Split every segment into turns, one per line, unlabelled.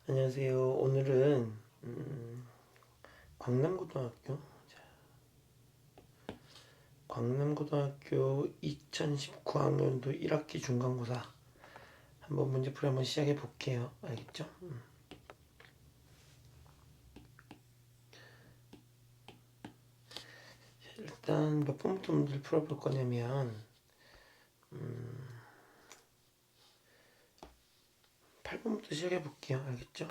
안녕하세요. 오늘은 광남고등학교 광남고등학교 2019학년도 1학기 중간고사 한번 문제풀이 한번 시작해 볼게요. 알겠죠? 일단 몇 번부터 문제를 풀어볼 거냐면 8번부터 시작해 볼게요. 알겠죠?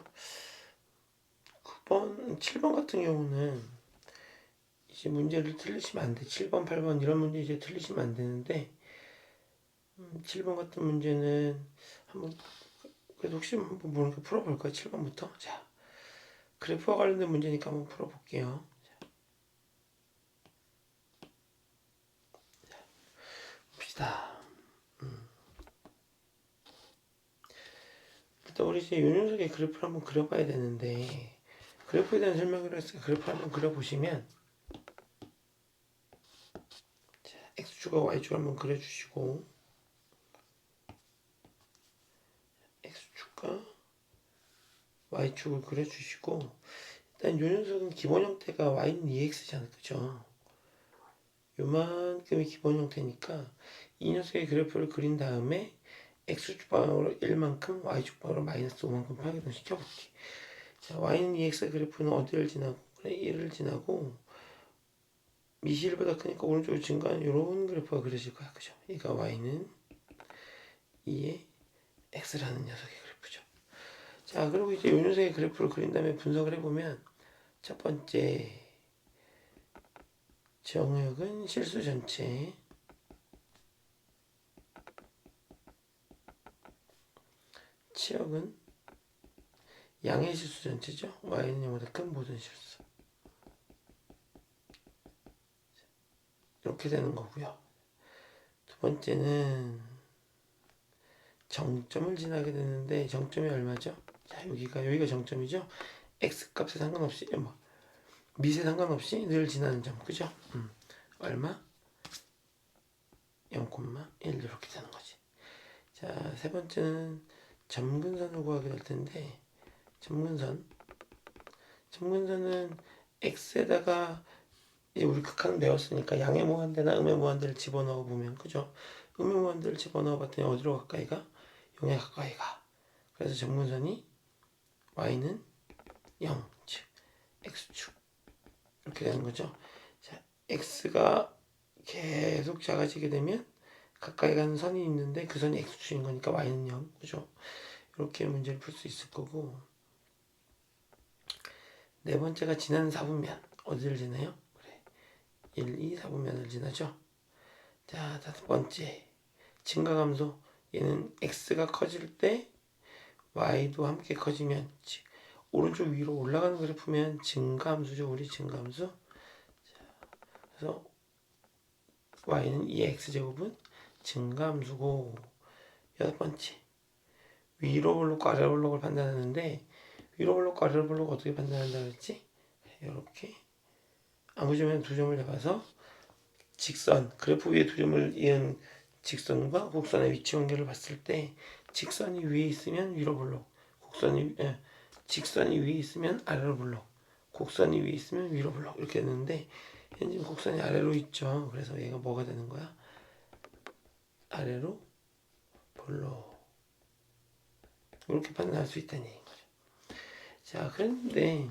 9번, 7번 같은 경우는 이제 문제를 틀리시면 안 돼. 7번, 8번 이런 문제 이제 틀리시면 안 되는데 7번 같은 문제는 한번 그래도 혹시 한번 모르니까 풀어볼까요? 7번부터. 자, 그래프와 관련된 문제니까 한번 풀어볼게요. 봅시다. 일단 우리 이제 요 녀석의 그래프를 한번 그려봐야 되는데 그래프에 대한 설명을 했으니까 그래프를 한번 그려보시면 자, x축과 y축을 한번 그려주시고 x축과 y축을 그려주시고 일단 요 녀석은 기본 형태가 y는 2x잖아요. 그죠? 요만큼이 기본 형태니까 이 녀석의 그래프를 그린 다음에 x축 방향으로 1만큼 y축 방향으로 마이너스 5만큼 파괴동 시켜볼게. 자, y는 2x 그래프는 어디를 지나고 그래 1을 지나고 미시일보다 크니까 오른쪽으로 증가하는 이런 그래프가 그려질 거야. 그죠? 그러니까 y는 2의 x라는 녀석의 그래프죠. 자, 그리고 이제 이 녀석의 그래프를 그린 다음에 분석을 해보면 첫 번째 정역은 실수 전체 치역은 양의 실수 전체죠. y는 0보다 큰 모든 실수. 이렇게 되는 거고요. 두 번째는 정점을 지나게 되는데 정점이 얼마죠? 자, 여기가 정점이죠. x 값에 상관없이 미세 상관없이 늘 지나는 점. 그죠? 얼마? 0,1 이렇게 되는 거지. 자, 세 번째는 점근선을 구하게 될 텐데 점근선은 x에다가 이제 우리 극한을 배웠으니까 양의 무한대나 음의 무한대를 집어넣어 보면 그죠? 음의 무한대를 집어넣어 봤더니 어디로 가까이 가? 0에 가까이 가. 그래서 점근선이 y는 0, 즉 x축 이렇게 되는 거죠. 자, x가 계속 작아지게 되면 가까이 가는 선이 있는데 그 선이 x축인 거니까 y는 0, 그죠? 이렇게 문제를 풀 수 있을 거고 네 번째가 지난 4분면 어디를 지나요? 그래, 1, 2, 4분면을 지나죠. 자, 다섯 번째 증가감소 얘는 x가 커질 때 y도 함께 커지면 즉 오른쪽 위로 올라가는 그래프면 증가함수죠. 우리 증가함수. 그래서 y는 2x제곱은 증가함수고 여섯 번째 위로 블록과 아래로 블록을 판단하는데 위로 블록과 아래로 블록 어떻게 판단한다 그랬지? 이렇게 아무 점에 두 점을 잡아서 직선 그래프 위에 두 점을 이은 직선과 곡선의 위치 관계를 봤을 때 직선이 위에 있으면 위로 블록 직선이 위에 있으면 아래로 블록 곡선이 위에 있으면 위로 블록 이렇게 되는데 현재 곡선이 아래로 있죠. 그래서 얘가 뭐가 되는 거야? 아래로 블록 이렇게 판단할 수 있다는 얘기인 거죠. 자, 그런데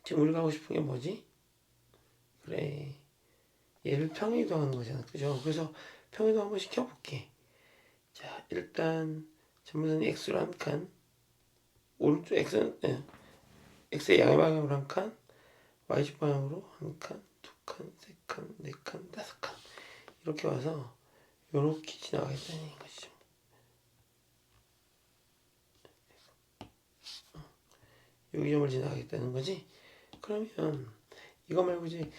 지금 우리가 하고 싶은 게 뭐지? 그래, 얘를 평행이동하는 거잖아. 그죠? 그래서 평행이동 한번 시켜볼게. 자, 일단 전부는 x로 한 칸, 오른쪽 x의 양의 방향으로 한 칸, y축 방향으로 한 칸, 두 칸, 세 칸, 네 칸, 다섯 칸 이렇게 와서 요렇게 지나가겠다는 것이죠. 여기 점을 지나가겠다는 거지. 그러면 이거 말고 이제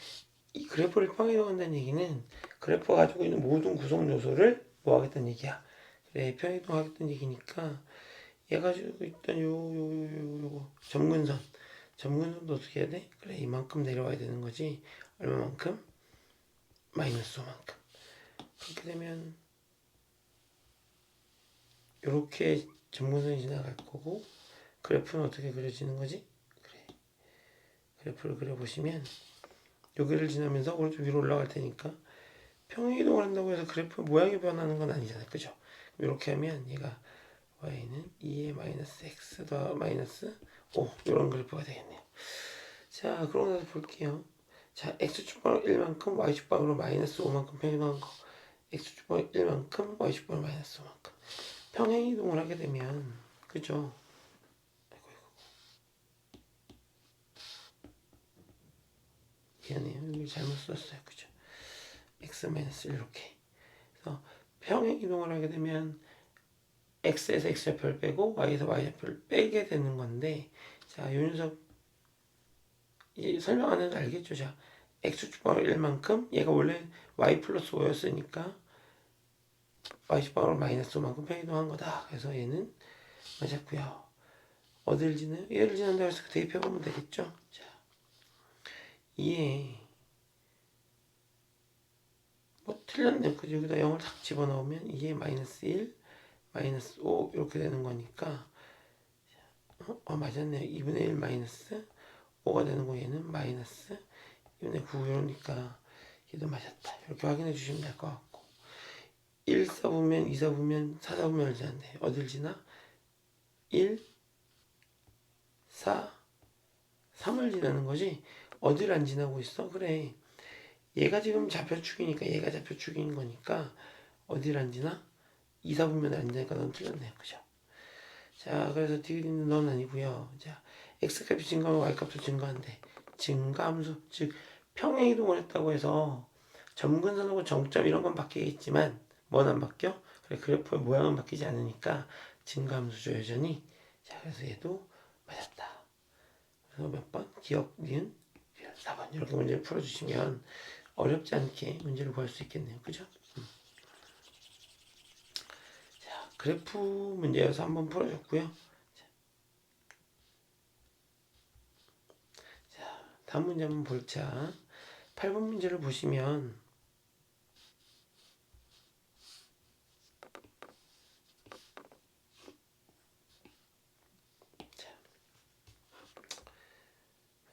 이 그래프를 평행이동한다는 얘기는 그래프가 가지고 있는 모든 구성 요소를 뭐 하겠다는 얘기야. 그래, 평행이동하겠다는 얘기니까 얘 가지고 있던 요거 점근선도 어떻게 해야 돼? 그래, 이만큼 내려와야 되는 거지. 얼마만큼? 마이너스 5만큼. 그렇게 되면 요렇게 점근선이 지나갈 거고 그래프는 어떻게 그려지는 거지? 그래. 그래프를 그려보시면 여기를 지나면서 오른쪽 위로 올라갈 테니까 평행이동을 한다고 해서 그래프 모양이 변하는 건 아니잖아요. 그죠? 이렇게 하면 얘가 y는 2의 마이너스 x 더 마이너스 5 이런 그래프가 되겠네요. 자, 그러고 나서 볼게요. 자, x축방으로 1만큼 y축방으로 마이너스 5만큼 평행이동한 거, x축방으로 1만큼 y축방으로 마이너스 5만큼 평행이동을 하게 되면 그죠? 미안해요. 여기 잘못 썼어요. 그죠? x-1 이렇게. 그래서 평행이동을 하게 되면 x에서 x좌표를 빼고 y에서 y좌표를 빼게 되는 건데, 자, 요 녀석 이 설명 안 해도 알겠죠? 자, x축방으로 1만큼 얘가 원래 y 플러스 5였으니까 y축방으로 마이너스 5만큼 평행이동한 거다. 그래서 얘는 맞았고요. 어딜 지나요? 얘를 지난다고 해서 대입해보면 되겠죠? 자, 2에 뭐 틀렸네요. 그죠? 여기다 0을 딱 집어넣으면 2에 마이너스 1, 마이너스 5 이렇게 되는 거니까 맞았네요. 2분의 1 마이너스 5가 되는 거 얘는 마이너스 2분의 9 이러니까 얘도 맞았다. 이렇게 확인해 주시면 될 것 같고 1 써보면 2 써보면 4 써보면 지나는데 어딜 지나? 1, 4, 3을 지나는 거지 어딜 안 지나고 있어? 그래, 얘가 지금 좌표축이니까 얘가 좌표축인 거니까 어딜 안 지나? 2, 4분면 안 지나니까 넌 틀렸네요. 그죠? 자, 그래서 디귿는 넌 아니고요. 자, x값이 증가하면 y값도 증가한대. 증가함수, 즉 평행이동을 했다고 해서 점근선하고 정점 이런 건 바뀌겠지만 뭔 안 바뀌어? 그래, 그래프의 모양은 바뀌지 않으니까 증가함수죠 여전히. 자, 그래서 얘도 맞았다. 그래서 몇 번? 기억, 니은, 4번 이렇게 문제를 풀어주시면 어렵지 않게 문제를 구할 수 있겠네요. 그죠? 자, 그래프 문제여서 한번 풀어줬고요. 자, 다음 문제 한번 볼자. 8번 문제를 보시면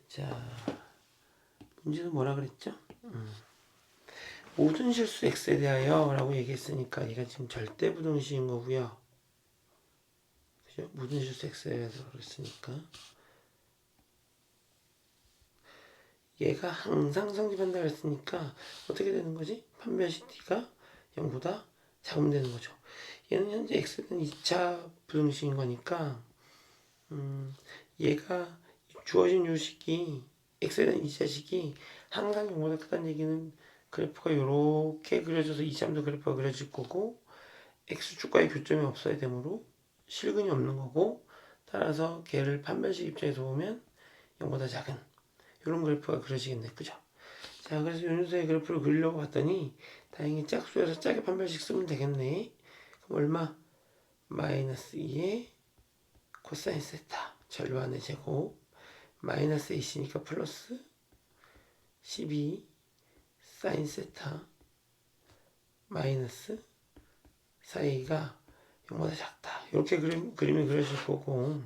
자, 문제는 뭐라 그랬죠? 모든 실수 x에 대하여 라고 얘기했으니까 얘가 지금 절대 부등식인 거고요. 그죠? 모든 실수 x에 대해서 그랬으니까 얘가 항상 성립한다 그랬으니까 어떻게 되는 거지? 판별식 t가 0보다 작으면 되는 거죠. 얘는 현재 x는 2차 부등식인 거니까 얘가 주어진 요식이 x에 대한 2차식이 항상 0보다 크다는 얘기는 그래프가 이렇게 그려져서 2차함수 그래프가 그려질 거고 x축과의 교점이 없어야 되므로 실근이 없는 거고 따라서 걔를 판별식 입장에서 보면 0보다 작은 이런 그래프가 그려지겠네. 그죠? 자, 그래서 요 녀석의 그래프를 그리려고 봤더니 다행히 짝수여서 짝의 판별식 쓰면 되겠네. 그럼 얼마? 마이너스 2의 코사인 세타 절반의 제곱 마이너스 A시니까 플러스 12 사인 세타 마이너스 4A가 0보다 작다. 이렇게 그림이 그려질 거고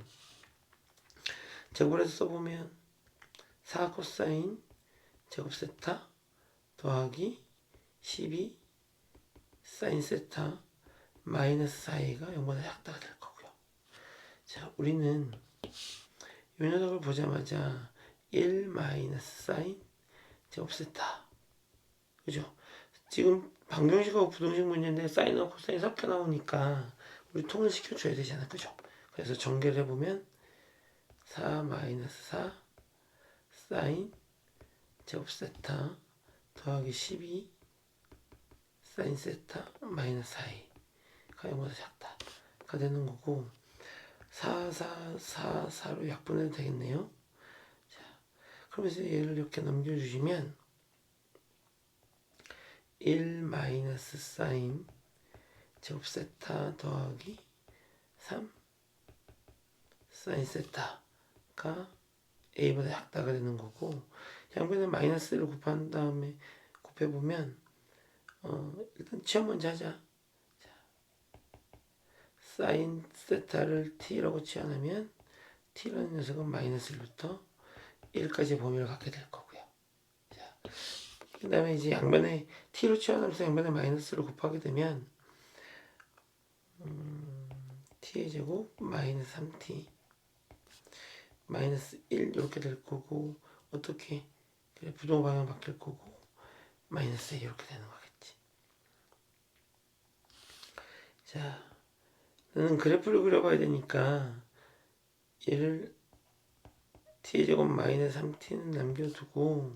제곱을 해서 써보면 4 코사인 제곱 세타 더하기 12 사인 세타 마이너스 4A가 0보다 작다가 될 거고요. 자, 우리는 이 녀석을 보자마자 1 마이너스 사인 제곱 세타 그죠? 지금 방정식하고 부등식 문제인데 사인하고 코사인 섞여 나오니까 우리 통을 시켜줘야 되잖아. 그죠? 그래서 전개를 해보면 4 마이너스 4 사인 제곱 세타 더하기 12 사인 세타 마이너스 4가 0보다 작다가 되는 거고 4, 4, 4, 4로 약분해도 되겠네요. 자, 그러면서 얘를 이렇게 넘겨주시면 1 마이너스 사인 제곱 세타 더하기 3 사인 세타가 A보다 작다가 되는 거고 양변에 마이너스를 곱한 다음에 곱해보면 일단 취업 먼저 하자. 자, 사인 세타를 t라고 치환하면 t라는 녀석은 마이너스 1부터 1까지 범위를 갖게 될 거고요. 자, 그 다음에 이제 양변에 t로 치환하면서 양변에 마이너스를 곱하게 되면 t의 제곱 마이너스 3t 마이너스 1 이렇게 될 거고, 어떻게 그래 부동 방향 바뀔 거고 마이너스 2 이렇게 되는 거겠지. 자, 나는 그래프를 그려봐야 되니까 얘를 t의 제곱 마이너스 3t는 남겨두고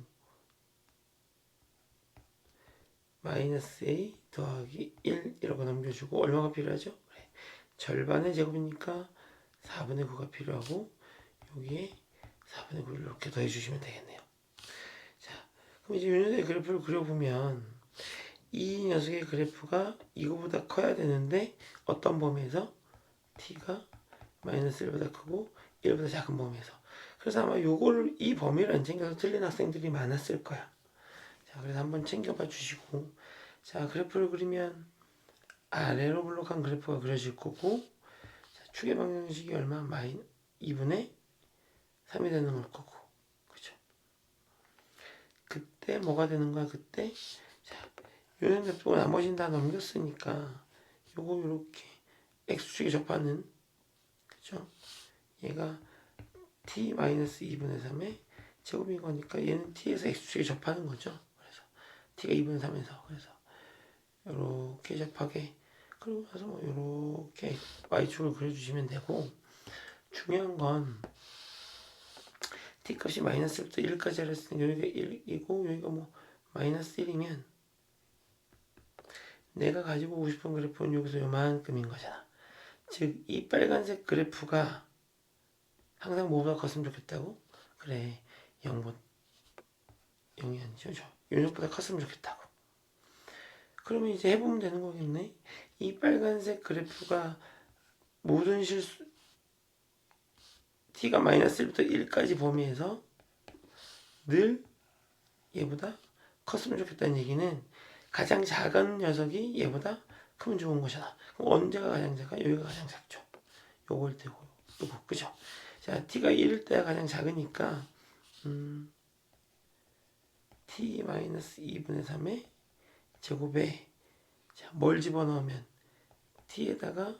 마이너스 a 더하기 1 이라고 남겨주고, 얼마가 필요하죠? 그래. 절반의 제곱이니까 4분의 9가 필요하고, 여기에 4분의 9를 이렇게 더해주시면 되겠네요. 자, 그럼 이제 이 녀석의 그래프를 그려보면 이 녀석의 그래프가 이거보다 커야 되는데 어떤 범위에서? t가 마이너스 1보다 크고 1보다 작은 범위에서. 그래서 아마 요거를 이 범위를 안 챙겨서 틀린 학생들이 많았을 거야. 자, 그래서 한번 챙겨봐 주시고, 자, 그래프를 그리면 아래로 블록한 그래프가 그려질 거고, 자, 축의 방정식이 얼마? 2분의 3이 되는 걸 거고, 그죠? 그때 뭐가 되는 거야? 그때 자, 요런 냅두고 나머지는 다 넘겼으니까 요거 요렇게 x축에 접하는, 그죠? 얘가 t-2분의 3의 제곱인 거니까 얘는 t에서 x축에 접하는 거죠. 그래서 t가 2분의 3에서, 그래서 요렇게 접하게, 그리고 나서 뭐 요렇게 y축을 그려주시면 되고, 중요한 건 t값이 마이너스 1부터 1까지 했으니 여기가 1이고 여기가 뭐 마이너스 1이면 내가 가지고 오고 싶은 그래프는 여기서 요만큼인 거잖아. 즉 이 빨간색 그래프가 항상 뭐보다 컸으면 좋겠다고? 그래, 0이 아니죠. 요놈보다 컸으면 좋겠다고. 그러면 이제 해보면 되는 거겠네. 이 빨간색 그래프가 모든 실수 t가 마이너스 1부터 1까지 범위에서 늘 얘보다 컸으면 좋겠다는 얘기는 가장 작은 녀석이 얘보다 크면 좋은 거잖아. 그럼 언제가 가장 작아? 여기가 가장 작죠. 요걸 때고 요거, 그죠? 자, t가 1일 때가 가장 작으니까 t-2분의 3의 제곱에, 자, 뭘 집어넣으면 t에다가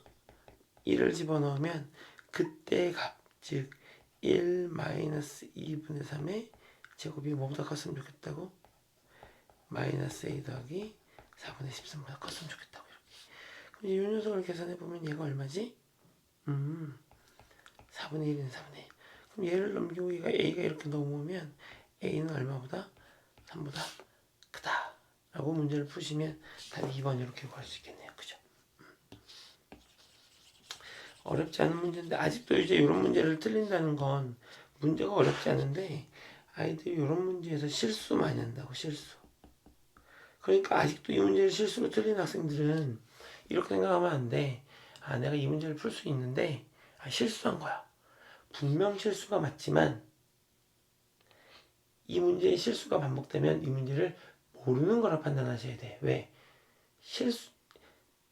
1을 집어넣으면 그때의 값, 즉 1-2분의 3의 제곱이 뭐보다 컸으면 좋겠다고? 마이너스 a 더하기 4분의 13보다 컸으면 좋겠다고. 이렇게. 그럼 이 녀석을 계산해보면 얘가 얼마지? 4분의 1은 4분의 1. 그럼 얘를 넘기고 얘가 a가 이렇게 넘어오면 a는 얼마보다? 3보다 크다 라고 문제를 푸시면 답이 2번 이렇게 구할 수 있겠네요. 그죠? 어렵지 않은 문제인데, 아직도 이제 이런 문제를 틀린다는 건 문제가 어렵지 않은데 아이들이 이런 문제에서 실수 많이 한다고. 실수. 그러니까 아직도 이 문제를 실수로 틀린 학생들은 이렇게 생각하면 안 돼. 아, 내가 이 문제를 풀 수 있는데 실수한 거야. 분명 실수가 맞지만 이 문제의 실수가 반복되면 이 문제를 모르는 거라 판단하셔야 돼. 왜?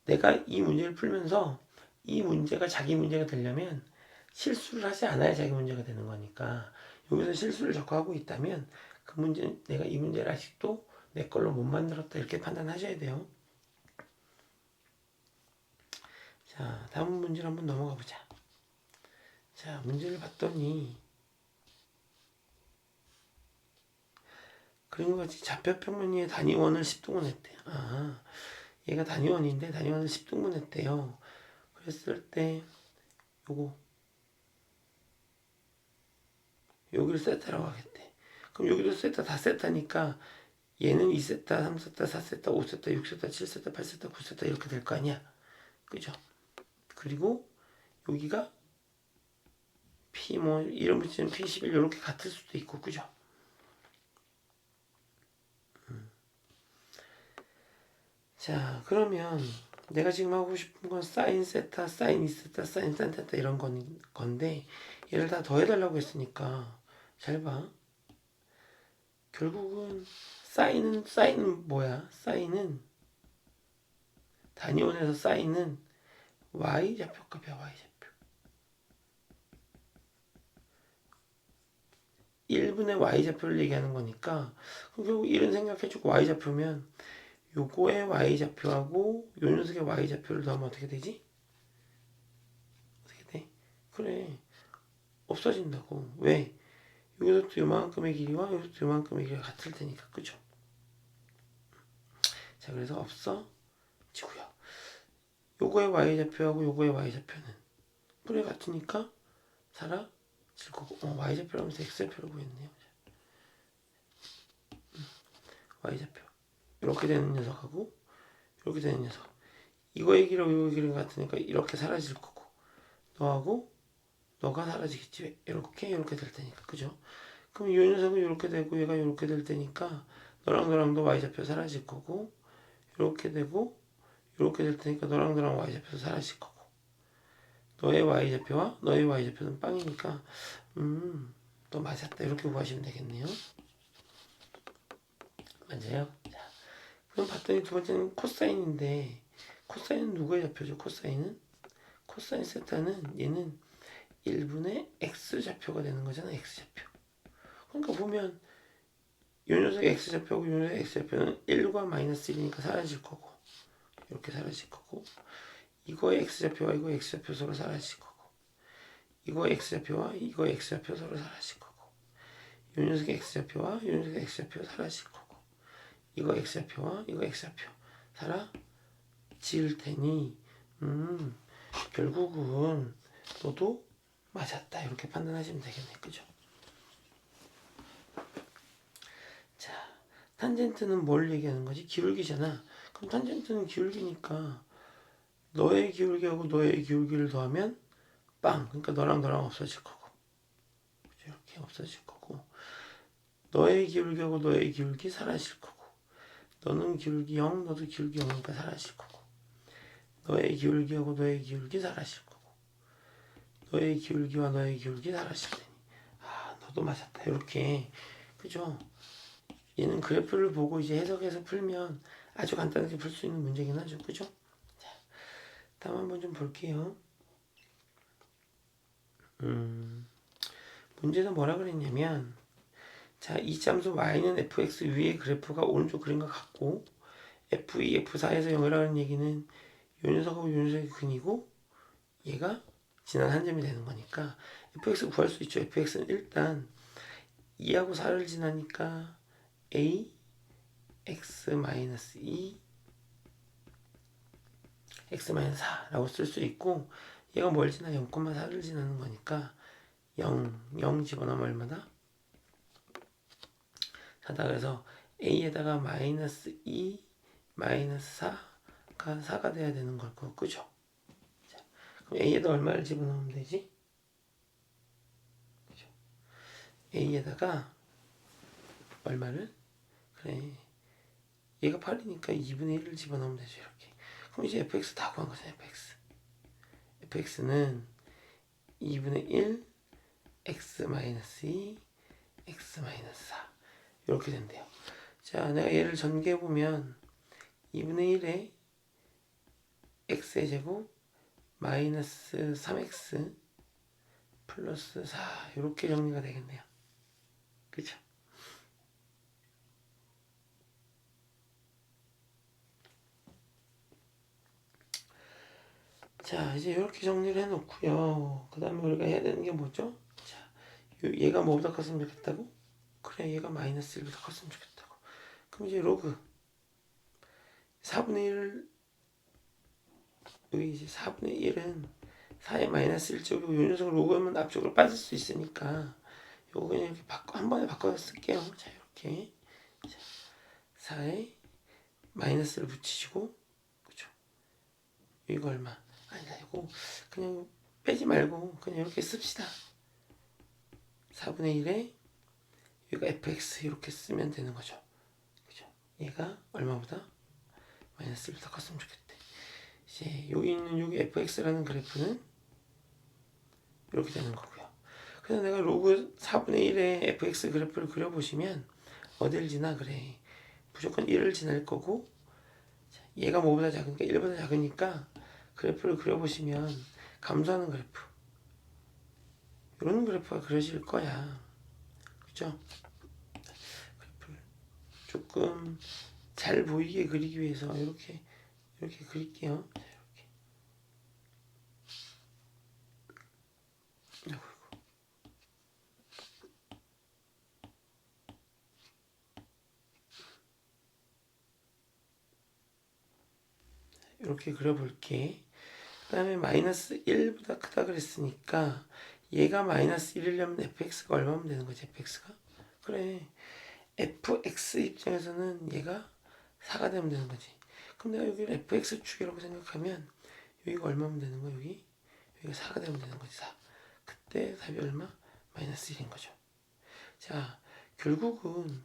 내가 이 문제를 풀면서 이 문제가 자기 문제가 되려면 실수를 하지 않아야 자기 문제가 되는 거니까, 여기서 실수를 자꾸 하고 있다면 그 문제, 내가 이 문제를 아직도 내 걸로 못 만들었다 이렇게 판단하셔야 돼요. 자, 다음 문제를 한번 넘어가 보자. 자, 문제를 봤더니 그런 것 같이 좌표평면위의 단위원을 10등분 했대요. 아, 얘가 단위원인데 단위원을 10등분 했대요. 그랬을 때 요거 여기를 세타라고 하겠대. 그럼 여기도 세타, 다 세타니까 얘는 2세타, 3세타, 4세타, 5세타, 6세타, 7세타, 8세타, 9세타 이렇게 될 거 아니야. 그죠? 그리고 여기가 P 뭐 이런 붙이면 P11 이렇게 같을 수도 있고, 그죠? 자, 그러면 내가 지금 하고 싶은 건 사인 세타, 사인 2세타, 사인 3세타 이런 건데 얘를 다 더해달라고 했으니까 잘 봐. 결국은 사인은 뭐야? 사인은 단위원에서 사인은 y좌표 값이야. y좌표 1분의 y좌표를 얘기하는 거니까 그럼 결국 1은 생각해주고 y좌표면 요거의 y좌표하고 요 녀석의 y좌표를 더하면 어떻게 되지? 어떻게 돼? 그래 없어진다고. 왜? 여기서도 요만큼의 길이와 여기서도 요만큼의 길이가 같을 테니까. 그죠? 자 그래서 없어지고요. 요거의 y좌표하고 요거의 y좌표는 뿌리 같으니까 사라질 거고. y좌표라면서 x좌표를 구했네요. y좌표 이렇게 되는 녀석하고 이렇게 되는 녀석, 이거의 길이하고 이거의 길이가 같으니까 이렇게 사라질 거고, 너하고 너가 사라지겠지. 이렇게 될 테니까. 그죠? 그럼 이 녀석은 이렇게 되고 얘가 이렇게 될 테니까 너랑 너랑도 y좌표 사라질 거고, 이렇게 되고 이렇게 될 테니까 너랑 너랑 y좌표도 사라질 거고, 너의 y좌표와 너의 y좌표는 빵이니까 또 맞았다 이렇게 구하시면 되겠네요. 맞아요. 자, 그럼 봤더니 두 번째는 코사인인데, 코사인은 누구의 좌표죠? 코사인 세타는 얘는 1분의 x좌표가 되는 거잖아. x좌표. 그러니까 보면 요 녀석의 x좌표하고 요 녀석의 x좌표는 1과 마이너스 1이니까 사라질 거고, 이렇게 사라질 거고, 이거의 x좌표와 이거의 x좌표 서로 사라질 거고, 이거의 x좌표와 이거의 x좌표 서로 사라질 거고, 요 녀석의 x좌표와 요 녀석의 x좌표 사라질 거고, 이거 x좌표와 이거 x좌표 사라질 테니 결국은 너도 맞았다 이렇게 판단하시면 되겠네. 그죠? 자, 탄젠트는 뭘 얘기하는 거지? 기울기잖아. 그럼 탄젠트는 기울기니까 너의 기울기하고 너의 기울기를 더하면 빵. 그러니까 너랑 너랑 없어질 거고, 이렇게 없어질 거고, 너의 기울기하고 너의 기울기 사라질 거고, 너는 기울기 0, 너도 기울기 0이니까 사라질 거고, 너의 기울기하고 너의 기울기 사라질 거고, 너의 기울기와 너의 기울기 사라질 테니 너도 맞았다 이렇게. 그죠? 얘는 그래프를 보고 이제 해석해서 풀면 아주 간단하게 풀 수 있는 문제긴 하죠. 그죠? 자, 다음 한번 좀 볼게요. 문제는 뭐라 그랬냐면, 자, 이 참수 y는 fx 위의 그래프가 오른쪽 그림과 같고 f2, f4에서 0이라는 얘기는 요 녀석하고 요 녀석이 근이고 얘가 지난 한 점이 되는 거니까 fx 구할 수 있죠. fx는 일단 2하고 4를 지나니까 a x-2 x-4라고 쓸 수 있고, 얘가 뭘 지나 0,4를 지나는 거니까 0 집어넣으면 얼마다? 4다. 그래서 a에다가 -2 -4가 4가 돼야 되는 걸 거고. 그죠? 자, 그럼 a에다 얼마를 집어넣으면 되지? 그죠? a에다가 얼마를? 그래, 얘가 8이니까 2분의 1을 집어넣으면 되죠. 이렇게. 그럼 이제 fx 다 구한 거잖아요. fx는 2분의 1 x-2 x-4 이렇게 된대요. 자, 내가 얘를 전개해보면 2분의 1에 x의 제곱 마이너스 3x 플러스 4 이렇게 정리가 되겠네요. 그쵸? 자, 이제 이렇게 정리를 해놓고요. 그 다음에 우리가 해야 되는 게 뭐죠? 자, 얘가 뭐보다 컸으면 좋겠다고? 그래, 얘가 마이너스 1보다 컸으면 좋겠다고. 그럼 이제 로그 4분의 1, 여기 이제 4분의 1은 4의 마이너스 1쪽이고 요 녀석을 로그하면 앞쪽으로 빠질 수 있으니까 요거 그냥 이렇게 한 번에 바꿔서 쓸게요. 자, 이렇게. 자, 4에 마이너스를 붙이시고, 그죠? 이거 얼마? 아니다, 이거 그냥 빼지 말고 그냥 이렇게 씁시다. 4분의 1에 여기가 fx 이렇게 쓰면 되는 거죠. 그죠? 얘가 얼마보다? 마이너스 1보다 컸으면 좋겠대. 이제 여기 있는 여기 fx라는 그래프는 이렇게 되는 거고요. 그래서 내가 로그 4분의 1의 fx 그래프를 그려보시면 어딜 지나? 그래, 무조건 1을 지날 거고, 얘가 뭐보다 작으니까 1보다 작으니까 그래프를 그려보시면 감소하는 그래프, 이런 그래프가 그려질 거야. 그죠? 그래프를 조금 잘 보이게 그리기 위해서 이렇게 그릴게요. 이렇게 그려볼게. 그 다음에 마이너스 1보다 크다 그랬으니까 얘가 마이너스 1이려면 fx가 얼마면 되는 거지? fx가? 그래, fx 입장에서는 얘가 4가 되면 되는 거지. 그럼 내가 여기를 fx축이라고 생각하면 여기가 얼마면 되는 거야? 여기가 4가 되면 되는 거지. 4. 그때 답이 얼마? 마이너스 1인 거죠. 자, 결국은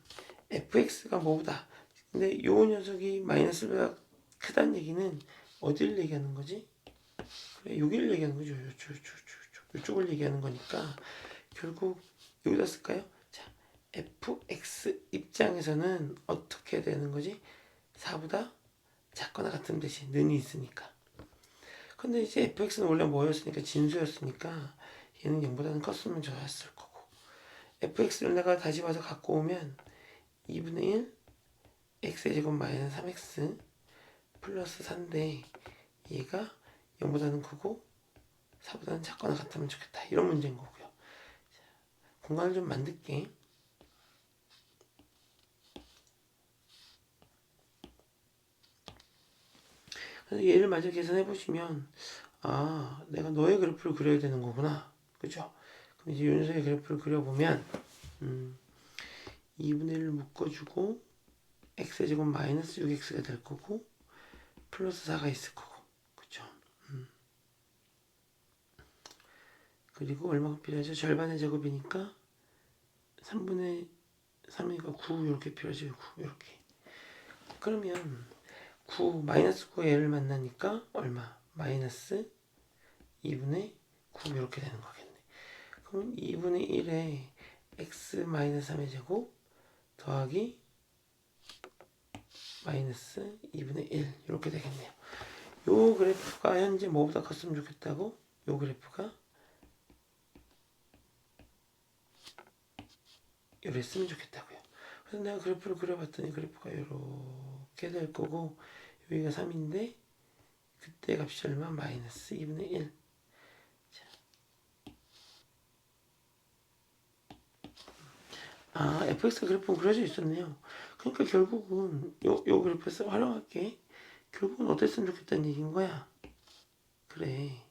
fx가 뭐보다, 근데 요 녀석이 마이너스 1보다 크다는 얘기는 어디를 얘기하는 거지? 그래, 여기를 얘기하는 거죠. 이쪽을 얘기하는 거니까 결국 여기다 쓸까요? 자, fx 입장에서는 어떻게 되는 거지? 4보다 작거나 같은 대신 는이 있으니까. 근데 이제 fx는 원래 뭐였으니까 진수였으니까 얘는 0보다는 컸으면 좋았을 거고, fx를 내가 다시 와서 갖고 오면 2분의 1 x의 제곱 마이너스 3x 플러스 4인데 얘가 0보다는 크고 4보다는 작거나 같으면 좋겠다, 이런 문제인 거고요. 자, 공간을 좀 만들게. 그래서 얘를 마저 계산해 보시면, 아, 내가 너의 그래프를 그려야 되는 거구나. 그죠? 그럼 이제 요 녀석의 그래프를 그려보면 2분의 1을 묶어주고 x의 제곱 마이너스 6x가 될 거고 플러스 4가 있을 거고, 그죠? 그리고 얼마가 필요하죠? 절반의 제곱이니까 3분의 3이니까 9 이렇게 필요하죠. 9 이렇게. 그러면 9 마이너스 9의 얘를 만나니까 얼마? 마이너스 2분의 9 이렇게 되는 거겠네. 그럼 2분의 1에 x 마이너스 3의 제곱 더하기 마이너스 2분의 1 이렇게 되겠네요. 요 그래프가 현재 뭐보다 컸으면 좋겠다고? 요 그래프가 이랬으면 좋겠다고요. 그래서 내가 그래프를 그려봤더니 그래프가 이렇게 될 거고, 여기가 3인데 그때 값이 얼마? 마이너스 2분의 1. 자. 아, fx 그래프는 그려져 있었네요. 그러니까 결국은 요 그래프에서 활용할게. 결국은 어땠으면 좋겠다는 얘기인 거야. 그래.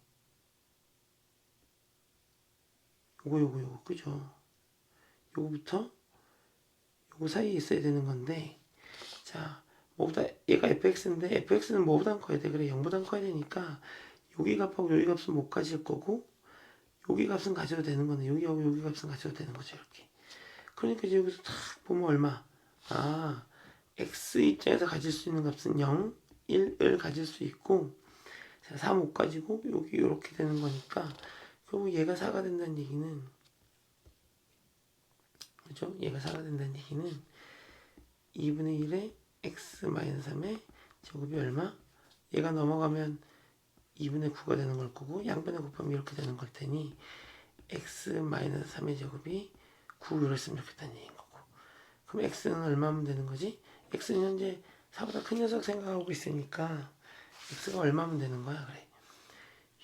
요거 그죠? 요거부터 요거 사이에 있어야 되는 건데, 자, 뭐보다 얘가 fx인데 fx는 뭐보다 커야 돼. 그래, 0보다 커야 되니까 여기 값하고 여기 값은 못 가질 거고 여기 값은 가져도 되는 거네. 여기하고 여기 값은 가져도 되는 거죠. 이렇게. 그러니까 이제 여기서 탁 보면 얼마? 아, x 입장에서 가질 수 있는 값은 0, 1을 가질 수 있고 4 못 가지고 여기 이렇게 되는 거니까 결국 얘가 4가 된다는 얘기는, 그죠? 얘가 4가 된다는 얘기는 2분의 1에 x 마이너스 3의 제곱이 얼마? 얘가 넘어가면 2분의 9가 되는 걸 거고 양변에 곱하면 이렇게 되는 걸 테니 x 마이너스 3의 제곱이 9 이랬으면 좋겠다는 얘기인 거고, 그럼 x는 얼마면 되는 거지? x는 현재 4보다 큰 녀석 생각하고 있으니까 x가 얼마면 되는 거야? 그래,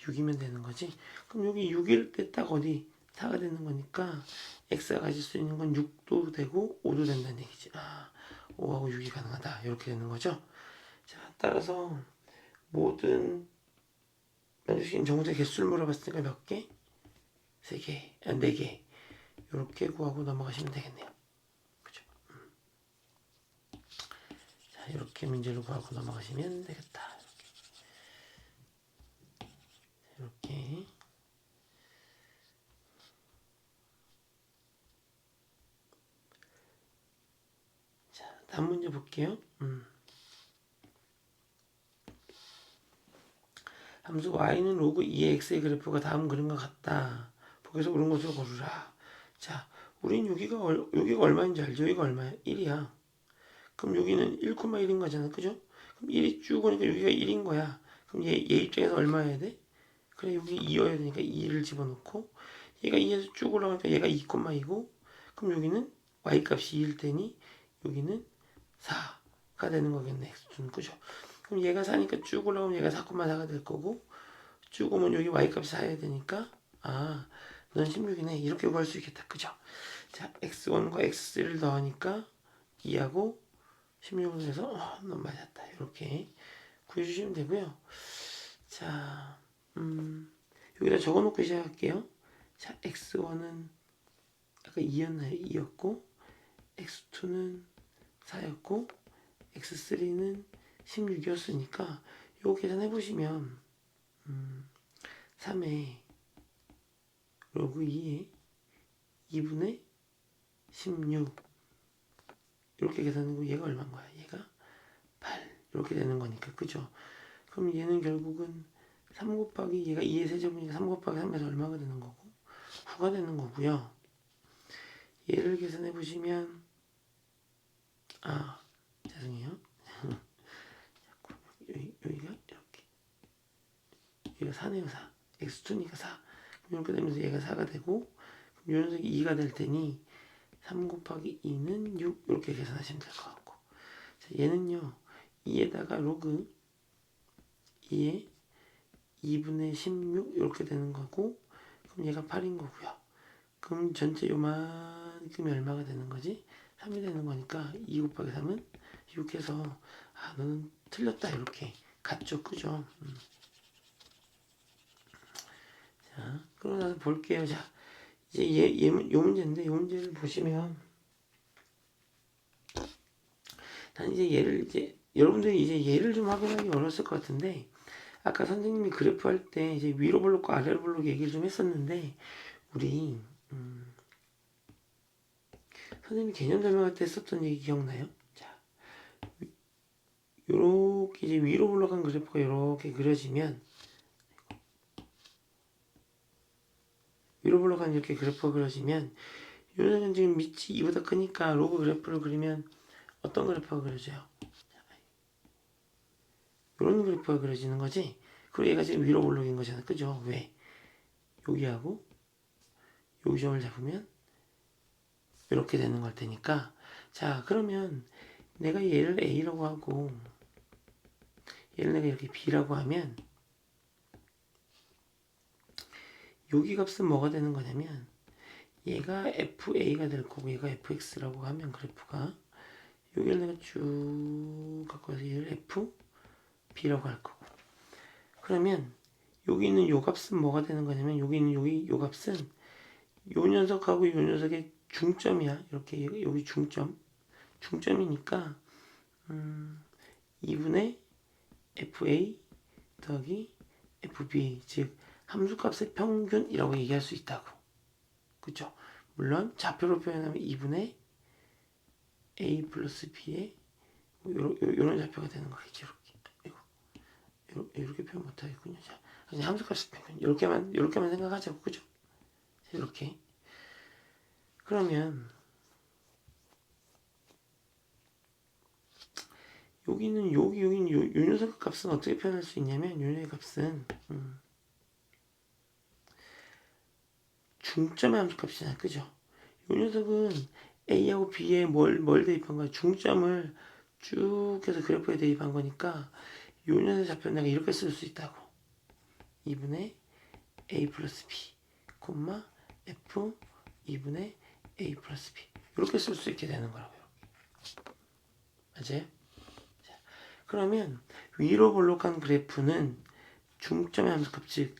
6이면 되는 거지. 그럼 여기 6일 때 딱 어디 4가 되는 거니까 x가 가질 수 있는 건 6도 되고 5도 된다는 얘기지. 아, 5하고 6이 가능하다, 이렇게 되는 거죠. 자, 따라서 모든 만족시킨 정수의 개수를 물어봤으니까 몇 개? 3개, 4개. 이렇게 구하고 넘어가시면 되겠네요. 그죠? 자, 이렇게 문제를 구하고 넘어가시면 되겠다. 이렇게. 자, 다음 문제 볼게요. 함수 y는 로그 2x의 그래프가 다음 그림과 같다. 보기에서 옳은 것을 고르라. 자, 우린 여기가 얼마인지 알죠? 여기가 얼마야? 1이야. 그럼 여기는 1,1인 거잖아. 그죠? 그럼 1이 쭉 오니까 여기가 1인 거야. 그럼 얘 입장에서 얼마여야 돼? 그래 여기 2여야 되니까 2를 집어넣고 얘가 2에서 쭉 올라가니까 얘가 2,2고 그럼 여기는 y값이 2일 테니 여기는 4가 되는 거겠네. x는 그죠? 그럼 얘가 4니까 쭉 올라오면 얘가 4,4가 될 거고 쭉 오면 여기 y값이 4여야 되니까 아 넌 16이네 이렇게 구할 수 있겠다. 그죠? 자 x1과 x3를 더하니까 2하고 16을 해서 넌 맞았다. 이렇게 구해주시면 되고요. 자 여기다 적어놓고 시작할게요. 자 x1은 아까 2였나요? 2였고 x2는 4였고 x3는 16이었으니까 요거 계산해 보시면 3에 로그 2에 2분의 16 이렇게 계산하고 얘가 얼마인 거야? 얘가 8 이렇게 되는 거니까 그죠? 그럼 얘는 결국은 3 곱하기 얘가 2의 세제곱이니까 3 곱하기 3에서 얼마가 되는 거고 9가 되는 거고요. 얘를 계산해 보시면 죄송해요. 여기가 이렇게 얘가 4네요. 4 x2니까 4 그럼 이렇게 되면서 얘가 4가 되고 그럼 요 녀석이 2가 될 테니 3 곱하기 2는 6 이렇게 계산하시면 될 것 같고 자, 얘는요 2에다가 로그 2에 2분의 16 이렇게 되는 거고 그럼 얘가 8인 거고요. 그럼 전체 요만큼이 얼마가 되는 거지? 3이 되는 거니까 2 곱하기 3은 6 해서 너는 틀렸다 이렇게 같죠? 그죠? 자 그러고 나서 볼게요. 자 이제 요 문제인데 요 문제를 보시면 난 이제 얘를 이제 여러분들이 이제 얘를 좀 확인하기 어려웠을 것 같은데 아까 선생님이 그래프 할 때 이제 위로 블록과 아래로 블록 얘기를 좀 했었는데 우리 선생님이 개념 설명할 때 했었던 얘기 기억나요? 자 요렇게 이제 위로 블록한 그래프가 요렇게 그려지면 위로 블록한 이렇게 그래프가 그려지면 요즘은 지금 밑이 2보다 크니까 로그 그래프를 그리면 어떤 그래프가 그려져요? 이런 그래프가 그려지는 거지. 그리고 얘가 지금 위로 블록인 거잖아. 그죠? 왜? 여기하고 여기 점을 잡으면 이렇게 되는 걸 테니까 자 그러면 내가 얘를 A라고 하고 얘를 내가 이렇게 B라고 하면 여기 값은 뭐가 되는 거냐면 얘가 FA가 될 거고 얘가 FX라고 하면 그래프가 여기를 내가 쭉 갖고 와서 얘를 FB라고 할 거고 그러면 여기 있는 요 값은 뭐가 되는 거냐면 여기 있는 요 값은 요 녀석하고 요 녀석의 중점이야. 이렇게 여기 중점이니까 2분의 FA 더하기 FB 즉 함수값의 평균이라고 얘기할 수 있다고. 그죠? 물론 좌표로 표현하면 2분의 A 플러스 B의 요런 좌표가 되는 거겠죠. 이렇게 표현 못하겠군요. 자, 그냥 함수값의 평균 이렇게만 생각하자고. 그죠? 이렇게 그러면 여기는 요 녀석 값은 어떻게 표현할 수 있냐면 요 녀석 값은 중점의 함수값이잖아. 그죠? 요 녀석은 A하고 B에 뭘 대입한 거야? 중점을 쭉 해서 그래프에 대입한 거니까 요 녀석 좌표는 내가 이렇게 쓸 수 있다고. 2분의 A 플러스 B, F 2분의 A 플러스 B 이렇게 쓸 수 있게 되는 거라고요. 맞아요? 자, 그러면 위로 볼록한 그래프는 중점의 함수값 즉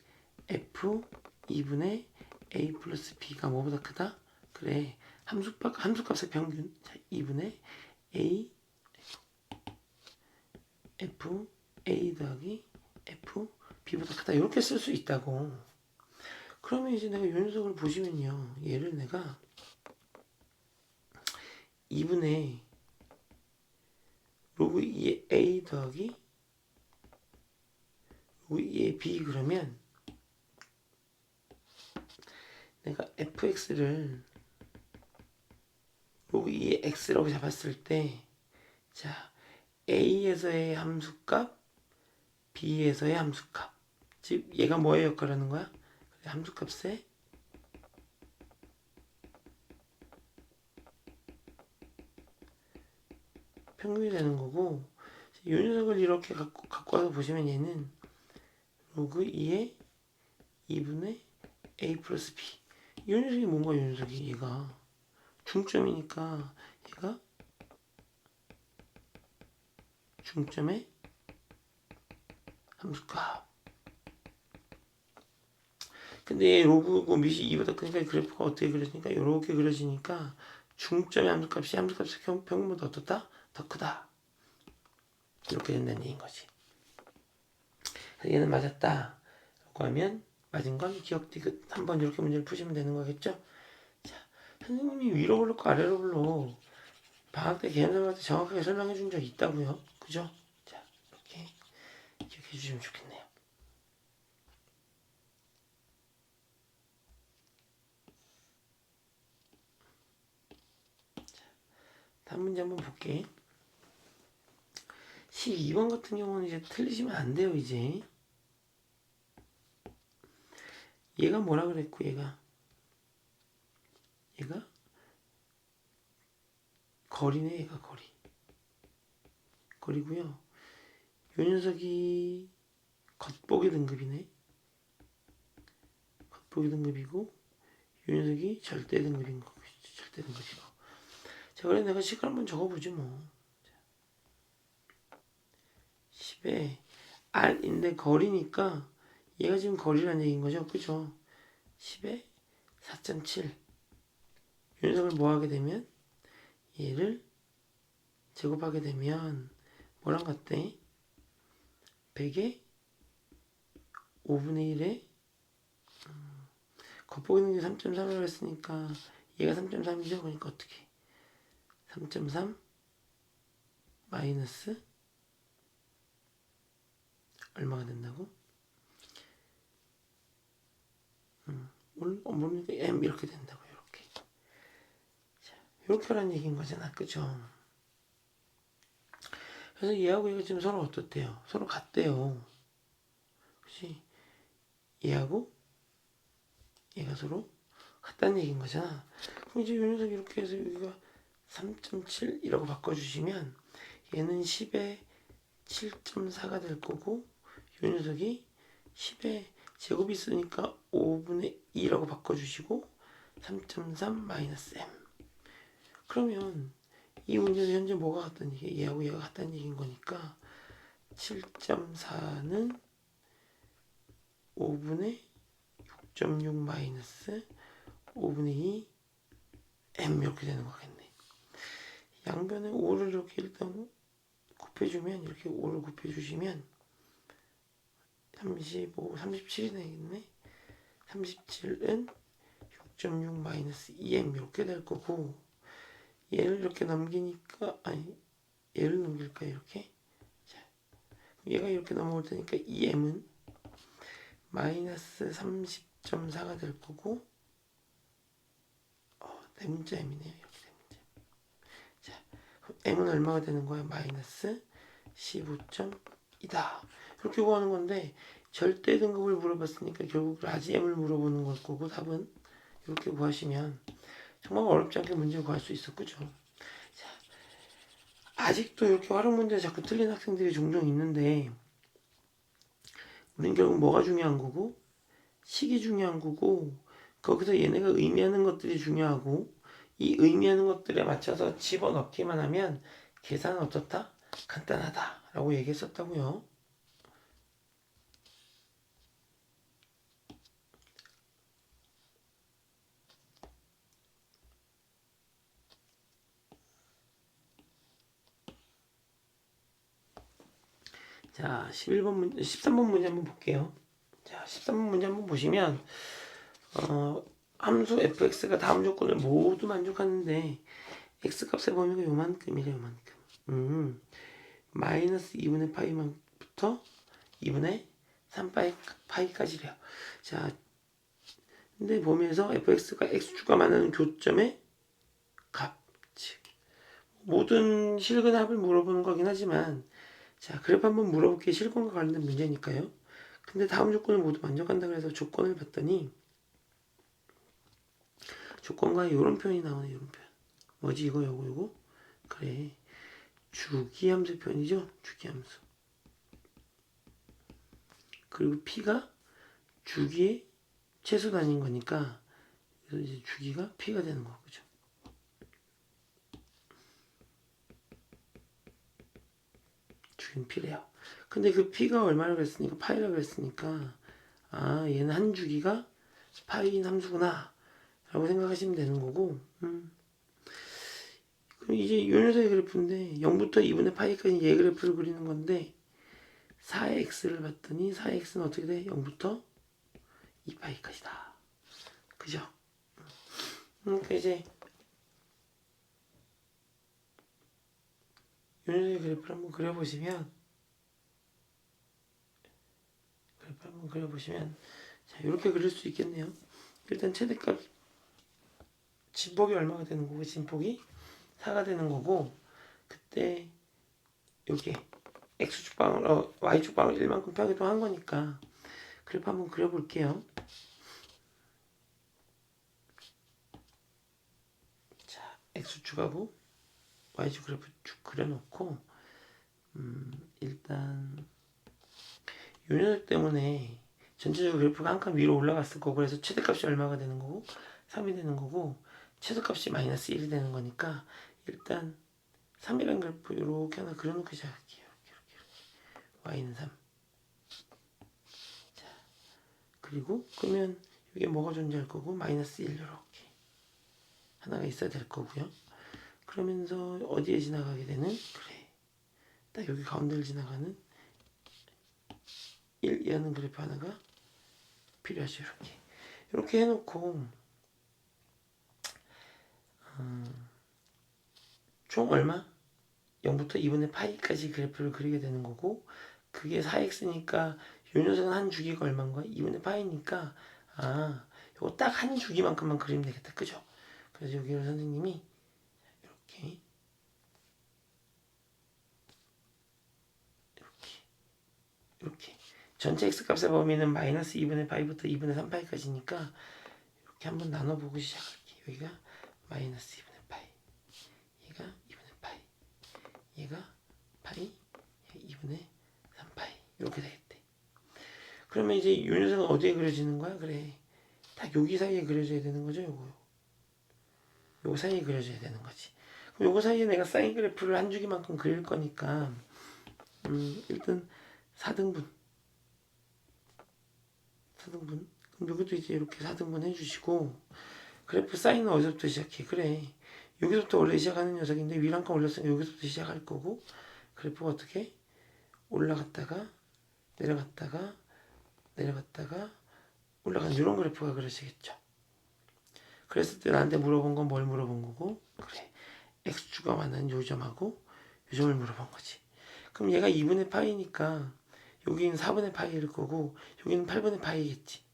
F 2분의 A 플러스 B가 뭐보다 크다? 그래 함수값의 평균 자, 2분의 A F A 더하기 F B보다 크다 이렇게 쓸 수 있다고. 그러면 이제 내가 이 녀석을 보시면요 얘를 내가 2분의 로그 2의 A 더하기 로그 2의 B 그러면 내가 fx를 로그 2의 x라고 잡았을 때 자 a에서의 함수값 b에서의 함수값. 즉 얘가 뭐의 역할을 하는 거야? 함수값에 평균이 되는 거고, 이 녀석을 이렇게 갖고 와서 보시면 얘는 로그 2의 2분의 a 플러스 b. 이 녀석이 뭔가 이 녀석이 얘가 중점이니까 얘가 중점의 함수값. 근데 로그고 밑이 2보다 크니까 그래프가 어떻게 그려지니까 이렇게 그려지니까 중점의 함수값이 함수값의 평균보다 어떻다? 더 크다. 이렇게 된다는 얘기인 거지. 얘는 맞았다 라고 하면 맞은 건 기억 디귿. 한번 이렇게 문제를 푸시면 되는 거겠죠. 자, 선생님이 위로 불렀고 아래로 불러 방학 때 개념 설명할 때 정확하게 설명해 준 적 있다고요. 그죠? 자, 이렇게 기억해 주시면 좋겠네요. 자, 다음 문제 한번 볼게. 12번 같은 경우는 이제 틀리시면 안 돼요. 이제 얘가 뭐라 그랬고 얘가 거리네. 얘가 거리고요. 요 녀석이 겉보기 등급이네. 겉보기 등급이고 요 녀석이 절대 등급인 거고. 절대 등급이고. 자, 그래 내가 식을 한번 적어보지 뭐. 10에 R인데 거리니까 얘가 지금 거리란 얘기인 거죠. 그죠? 10에 4.7. 이 녀석을 뭐 하게 되면 얘를 제곱하게 되면 뭐랑 같대? 100에 5분의 1에 겉보기 능력 3.3이라고 했으니까 얘가 3.3이죠. 그러니까 어떻게? 3.3 마이너스 얼마가 된다고? 모르니까 m 이렇게 된다고. 이렇게. 자, 이렇게 하라는 얘기인 거잖아. 그죠? 그래서 얘하고 얘가 지금 서로 어떻대요? 서로 같대요. 그치? 얘하고 얘가 서로 같다는 얘기인 거잖아. 그럼 이제 이 녀석 이렇게 해서 여기가 3.7이라고 바꿔주시면 얘는 10에 7.4가 될 거고 이 녀석이 10에 제곱이 있으니까 5분의 2라고 바꿔주시고 3.3 마이너스 m. 그러면 이 문제는 현재 뭐가 같다는 얘기? 얘하고 얘가 같다는 얘기인 거니까 7.4는 5분의 6.6 마이너스 5분의 2 m 이렇게 되는 거겠네. 양변에 5를 이렇게 일단 곱해주면 이렇게 5를 곱해주시면 35, 37이 되겠네. 37은 6.6 마이너스 2m 이렇게 될 거고 얘를 이렇게 넘기니까 아니 얘를 넘길까 이렇게. 자, 얘가 이렇게 넘어올 테니까 2m은 마이너스 30.4가 될 거고 대문자 m이네요. 이렇게 대문자. 자, m은 얼마가 되는 거야? 마이너스 15.2다. 이렇게 구하는 건데 절대 등급을 물어봤으니까 결국 라지 m을 물어보는 걸 거고 답은 이렇게 구하시면 정말 어렵지 않게 문제를 구할 수 있어. 그죠? 자, 아직도 이렇게 활용 문제 자꾸 틀린 학생들이 종종 있는데 우린 결국 뭐가 중요한 거고 식이 중요한 거고 거기서 얘네가 의미하는 것들이 중요하고 이 의미하는 것들에 맞춰서 집어넣기만 하면 계산은 어떻다? 간단하다 라고 얘기했었다고요. 자, 11번 문제, 13번 문제 한번 볼게요. 자, 13번 문제 한번 보시면 함수 fx가 다음 조건을 모두 만족하는데 x값의 범위가 요만큼이래. 요만큼. 마이너스 2분의 파이부터 2분의 3파이까지래요. 자, 근데 범위에서 fx가 x축과 만나는 교점의 값, 즉 모든 실근 합을 물어보는 거긴 하지만 자, 그래프 한번 물어볼게요. 실권과 관련된 문제니까요. 근데 다음 조건을 모두 만족한다 그래서 조건을 봤더니 조건과 이런 표현이 나오네. 이런 표현. 뭐지 이거 요거 그래. 주기함수 표현이죠. 주기함수. 그리고 P가 주기의 최소 단위인 거니까 그래서 이제 주기가 P가 되는 거죠. 그죠? 주기는 P래요. 근데 그 P가 얼마나 그랬으니까 파이라 그랬으니까 아 얘는 한 주기가 파이인 함수구나 라고 생각하시면 되는 거고 그럼 이제 요 녀석의 그래프인데 0부터 2분의 파이까지 얘 그래프를 그리는 건데 4x를 봤더니 4x는 어떻게 돼? 0부터 2파이까지다. 그죠? 그러니까 이제 요 녀석의 그래프를 한번 그려보시면 자 이렇게 그릴 수 있겠네요. 일단 최대값 진폭이 얼마가 되는 거고 진폭이 4가 되는 거고 그때 여기 x축방을 y축방을 1만큼 펴기도 한 거니까 그래프 한번 그려볼게요. 자 x축하고 y축 그래프 쭉 그려놓고 일단 요 녀석 때문에 전체적으로 그래프가 한 칸 위로 올라갔을 거고 그래서 최대값이 얼마가 되는 거고 3이 되는 거고 최소값이 마이너스 1이 되는 거니까 일단 3이라는 그래프 이렇게 하나 그려놓고 시작할게요. 이렇게. y는 3. 자, 그리고 그러면 이게 뭐가 존재할 거고 마이너스 1 이렇게 하나가 있어야 될 거고요. 그러면서 어디에 지나가게 되는 그래 딱 여기 가운데를 지나가는 1이라는 그래프 하나가 필요하죠. 이렇게 해놓고 총 얼마? 0부터 2분의 파이까지 그래프를 그리게 되는 거고 그게 4x니까 요 녀석은 한 주기가 얼마인 거야? 2분의 파이니까 아 요거 딱 한 주기만큼만 그리면 되겠다. 그죠? 그래서 여기를 선생님이 이렇게 이렇게 전체 x값의 범위는 마이너스 2분의 파이부터 2분의 3파이까지니까 이렇게 한번 나눠보고 시작할게요. 여기가 마이너스 2분의 파이 얘가 2분의 파이 얘가 파이 2분의 3파이 이렇게 되겠대. 그러면 이제 이 녀석은 어디에 그려지는 거야? 그래 딱 여기 사이에 그려져야 되는 거죠. 요거 사이에 그려져야 되는 거지. 그럼 요거 사이에 내가 사인 그래프를 한 주기만큼 그릴 거니까 일단 4등분 그럼 여기도 이제 이렇게 4등분 해주시고 그래프 사인은 어디서부터 시작해? 그래 여기서부터 원래 시작하는 녀석인데 위로 한 칸 올렸으니까 여기서부터 시작할 거고 그래프가 어떻게 올라갔다가 내려갔다가 올라가는 이런 그래프가 그려지겠죠. 그랬을 때 나한테 물어본 건 뭘 물어본 거고 그래 x축과 만나는 요점하고 요점을 물어본 거지. 그럼 얘가 2분의 파이니까 여기는 4분의 파이일 거고 여기는 8분의 파이겠지.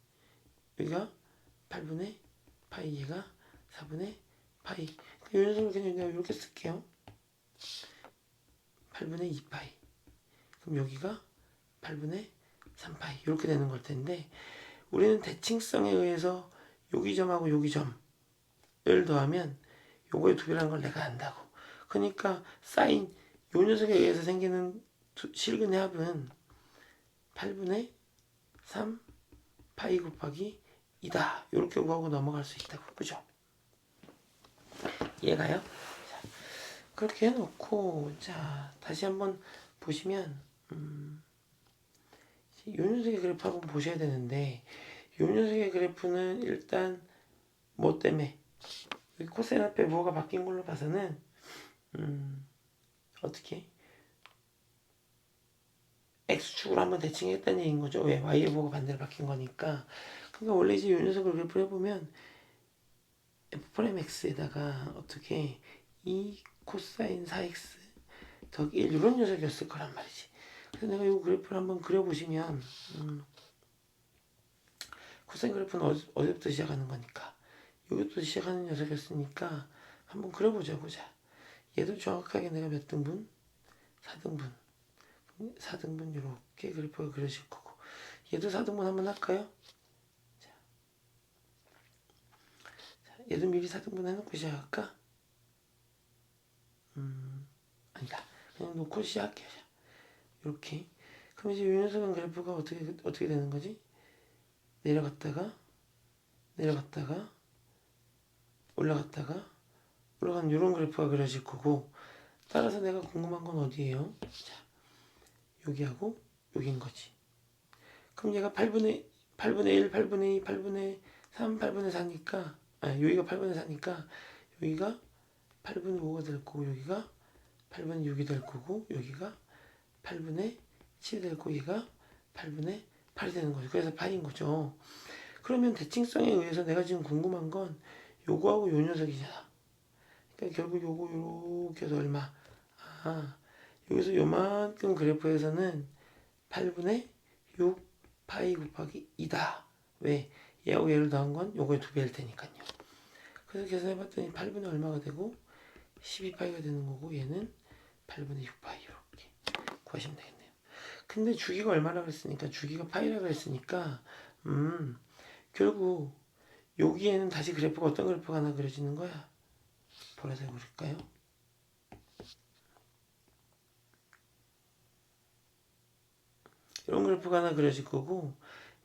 여기가 8분의 파이 얘가 4분의 파이. 이 녀석을 그냥 내가 이렇게 쓸게요. 8분의 2파이. 그럼 여기가 8분의 3파이 이렇게 되는 걸 텐데 우리는 대칭성에 의해서 여기 점하고 여기 점을 더하면 요거의 두 배라는 걸 내가 안다고. 그러니까 사인 요 녀석에 의해서 생기는 실근의 합은 8분의 3 파이 곱하기 2다. 이렇게 구하고 넘어갈 수 있다고. 그죠? 얘가요? 자, 그렇게 해놓고 자 다시 한번 보시면 요 녀석의 그래프 한번 보셔야 되는데 요 녀석의 그래프는 일단 뭐 때문에 코사인 앞에 뭐가 바뀐 걸로 봐서는 어떻게 x축으로 한번 대칭했다는 얘기인 거죠. 왜? y의 뭐가 반대로 바뀐 거니까. 그러니까 원래 이제 요 녀석을 그래프를 해보면 f'x에다가 어떻게 2 코사인 4x 더하기 1 이런 녀석이었을 거란 말이지. 그래서 내가 이 그래프를 한번 그려보시면 코사인 그래프는 어디부터 시작하는 거니까 여기부터 시작하는 녀석이었으니까 한번 그려보자고. 자 얘도 정확하게 내가 몇 등분? 4등분. 4등분 이렇게 그래프가 그려질 거고, 얘도 4등분 한번 할까요? 자, 얘도 미리 4등분 해놓고 시작할까? 아니다. 그냥 놓고 시작해. 이렇게. 그럼 이제 이 녀석은 그래프가 어떻게 되는 거지? 내려갔다가 올라갔다가 올라가는 이런 그래프가 그려질 거고, 따라서 내가 궁금한 건 어디예요? 자, 여기하고 여기인 거지. 그럼 얘가 8분의 1, 8분의 2, 8분의 3, 8분의 4니까, 여기가 8분의 4니까 여기가 8분의 5가 될 거고, 여기가 8분의 6이 될 거고, 여기가 8분의 7이 될 거고, 얘가 8분의 8이 되는 거죠. 그래서 파인 거죠. 그러면 대칭성에 의해서 내가 지금 궁금한 건 요거하고 요 녀석이잖아. 그러니까 결국 요거 이렇게 해서 얼마? 여기서 요만큼 그래프에서는 8분의 6 파이 곱하기 2다. 왜? 얘하고 얘를 더한 건 요거의 2배일 테니까요. 그래서 계산해봤더니 8분의 얼마가 되고 12파이가 되는 거고, 얘는 8분의 6파이 이렇게 구하시면 되겠네요. 근데 주기가 얼마라고 했으니까, 주기가 파이라고 했으니까 결국 여기에는 다시 그래프가 어떤 그래프가 하나 그려지는 거야? 보라색으로 그릴까요? 이런 그래프가 하나 그려질 거고,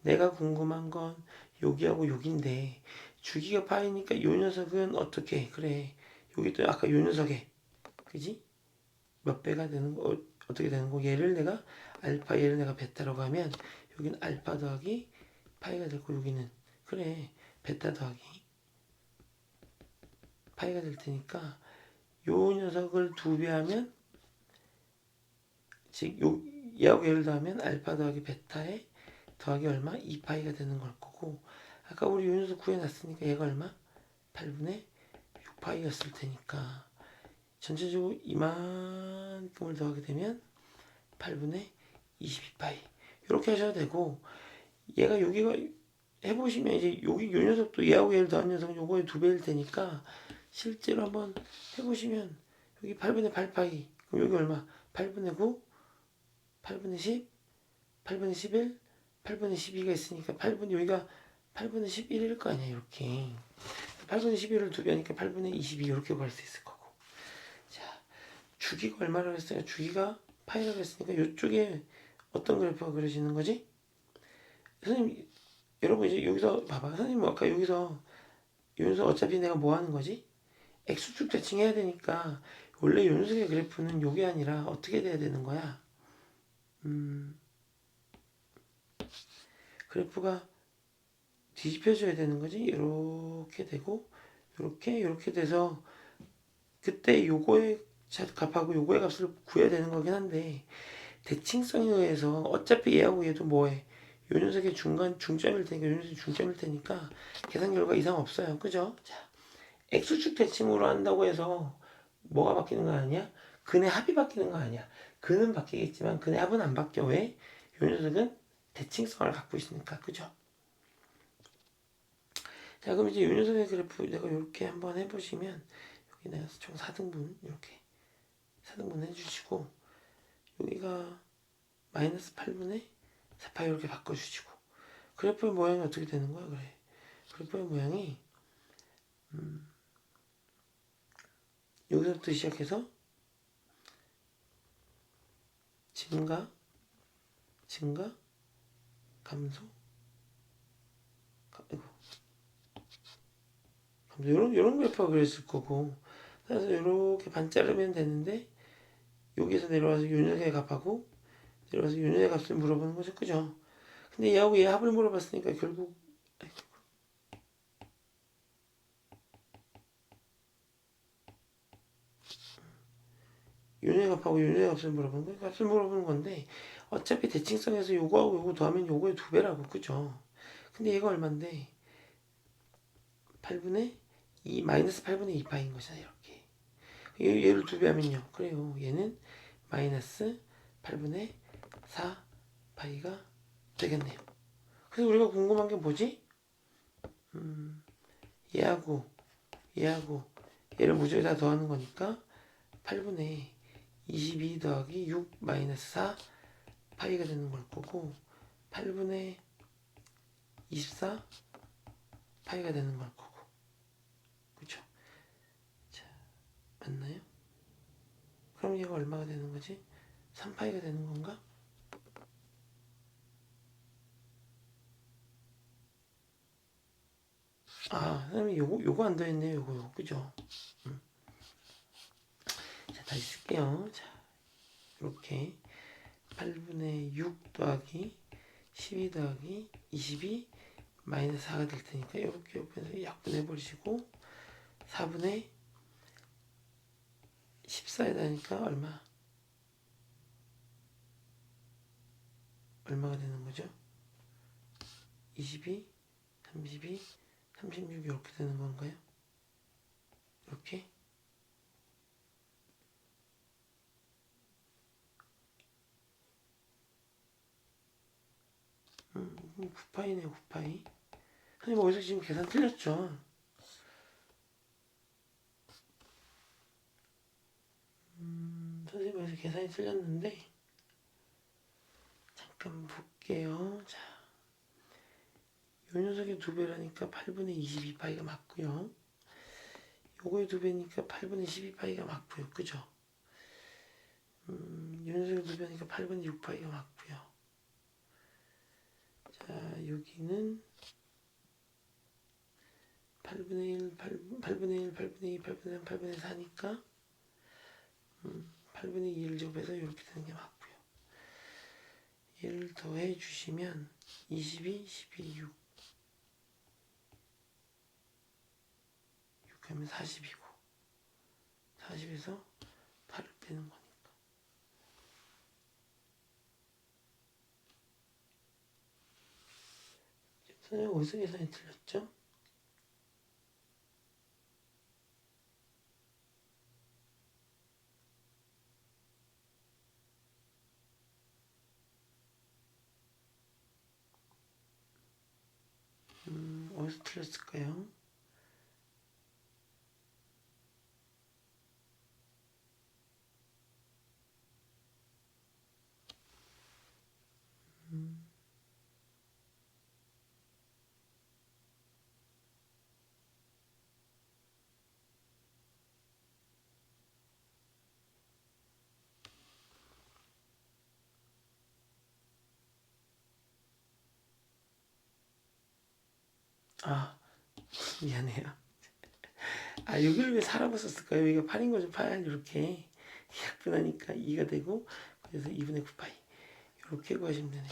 내가 궁금한 건 여기하고 여기인데, 주기가 파이니까 요 녀석은 어떻게? 그래, 여기도 아까 요 녀석에, 그지? 몇 배가 되는 거, 어떻게 되는 거? 얘를 내가 알파, 얘를 내가 베타라고 하면 여기는 알파 더하기 파이가 되고, 여기는 그래, 베타 더하기 파이가 될 테니까 요 녀석을 2배 하면, 즉 얘하고 얘를 더하면 알파 더하기 베타에 더하기 얼마? 2파이가 되는 걸 거고, 아까 우리 요 녀석 구해놨으니까 얘가 얼마? 8분의 6파이였을 테니까 전체적으로 이만큼을 더하게 되면 8분의 22파이 이렇게 하셔도 되고, 얘가 여기가 해보시면 이제 여기 요 녀석도 얘하고 얘를 더한 녀석은 요거의 2배일 테니까 실제로 한번 해보시면 여기 8분의 8파이, 그럼 여기 얼마? 8분의 9, 8분의 10, 8분의 11, 8분의 12가 있으니까 8분, 여기가 8분의 11일 거 아니야. 이렇게 8분의 11을 2배 하니까 8분의 22 이렇게 구할 수 있을 거고. 자, 주기가 얼마라고 했어요? 주기가 파이라고 했으니까 이쪽에 어떤 그래프가 그려지는 거지? 선생님, 여러분 이제 여기서 봐봐. 선생님 아까 여기서 어차피 내가 뭐 하는 거지? X축 대칭해야 되니까 원래 요 녀석의 그래프는 요게 아니라 어떻게 돼야 되는 거야? 그래프가 뒤집혀져야 되는 거지. 이렇게 되고 이렇게 돼서 그때 요거의 값하고 요거의 값을 구해야 되는 거긴 한데, 대칭성에 의해서 어차피 얘하고 얘도 뭐해? 요 녀석의 중점일 테니까, 요 녀석이 중점일 테니까 계산 결과 이상 없어요. 그죠? 자, X축 대칭으로 한다고 해서 뭐가 바뀌는 거 아니야? 근의 합이 바뀌는 거 아니야. 근은 바뀌겠지만 근의 합은 안 바뀌어. 왜? 요 녀석은 대칭성을 갖고 있으니까. 그죠? 자, 그럼 이제 요 녀석의 그래프 내가 이렇게 한번 해보시면, 여기 내가 총 4등분 이렇게 4등분 해주시고, 여기가 마이너스 8분의 4파이 이렇게 바꿔주시고, 그래프의 모양이 어떻게 되는 거야? 그래, 그래프의 모양이 여기서부터 시작해서 증가, 감소, 이런 그래프가 그려질 거고, 그래서 이렇게 반 자르면 되는데, 여기서 내려와서 요 녀석의 값하고 내려와서 요 녀석의 값을 물어보는 거죠. 그죠? 근데 얘하고 얘 합을 물어봤으니까 결국 요 녀석의 값하고 요 녀석의 값을 물어보는 거예요. 값을 물어보는 건데 어차피 대칭성에서 요거하고 요거 더하면 요거의 2배라고. 그죠? 근데 얘가 얼만데 8분의 2 마이너스 8분의 2파인 거잖아. 이렇게 얘를 2배 하면요, 그래요, 얘는 마이너스 8분의 4파이가 되겠네요. 그래서 우리가 궁금한 게 뭐지? 얘하고 얘를 무조건 다 더하는 거니까 8분의 22 더하기 6 마이너스 4 파이가 되는 걸 거고 8분의 24 파이가 되는 걸 거고 그쵸? 자, 맞나요? 그럼 얘가 얼마가 되는 거지? 3파이가 되는 건가? 아, 선생님 요거 안 더했네요. 요거 그죠? 자, 다시 쓸게요. 자, 이렇게 8분의 6 더하기 12 더하기 22 마이너스 4가 될 테니까 이렇게 옆에서 약분해 버리시고 4분의 14에다 하니까 얼마가 되는 거죠? 22, 32, 36 이렇게 되는 건가요? 이렇게? 9파이네요, 9파이. 선생님 어디서 지금 계산 틀렸죠? 선생님 어디서 계산이 틀렸는데 잠깐 볼게요. 자, 요 녀석의 2배라니까 8분의 22파이가 맞고요. 요거의 2배니까 8분의 12파이가 맞고요. 그죠? 요 녀석의 2배니까 8분의 6파이가 맞고요. 자, 여기는 8분의 1, 8분의 1, 8분의 2, 8분의 3, 8분의 4니까 8분의 2를 제곱해서 이렇게 되는 게 맞고요. 얘를 더해 주시면 22, 12, 6 6하면 40이고 40에서 8을 빼는 거니까 선생님 어디서 계산이 틀렸죠? 어디서 틀렸을까요? 아, 미안해요. 아, 여기를 왜 4라고 썼을까요? 여기가 8인 거죠. 8 이렇게 약분하니까 2가 되고 그래서 2분의 9파이 이렇게 구하시면 되네요.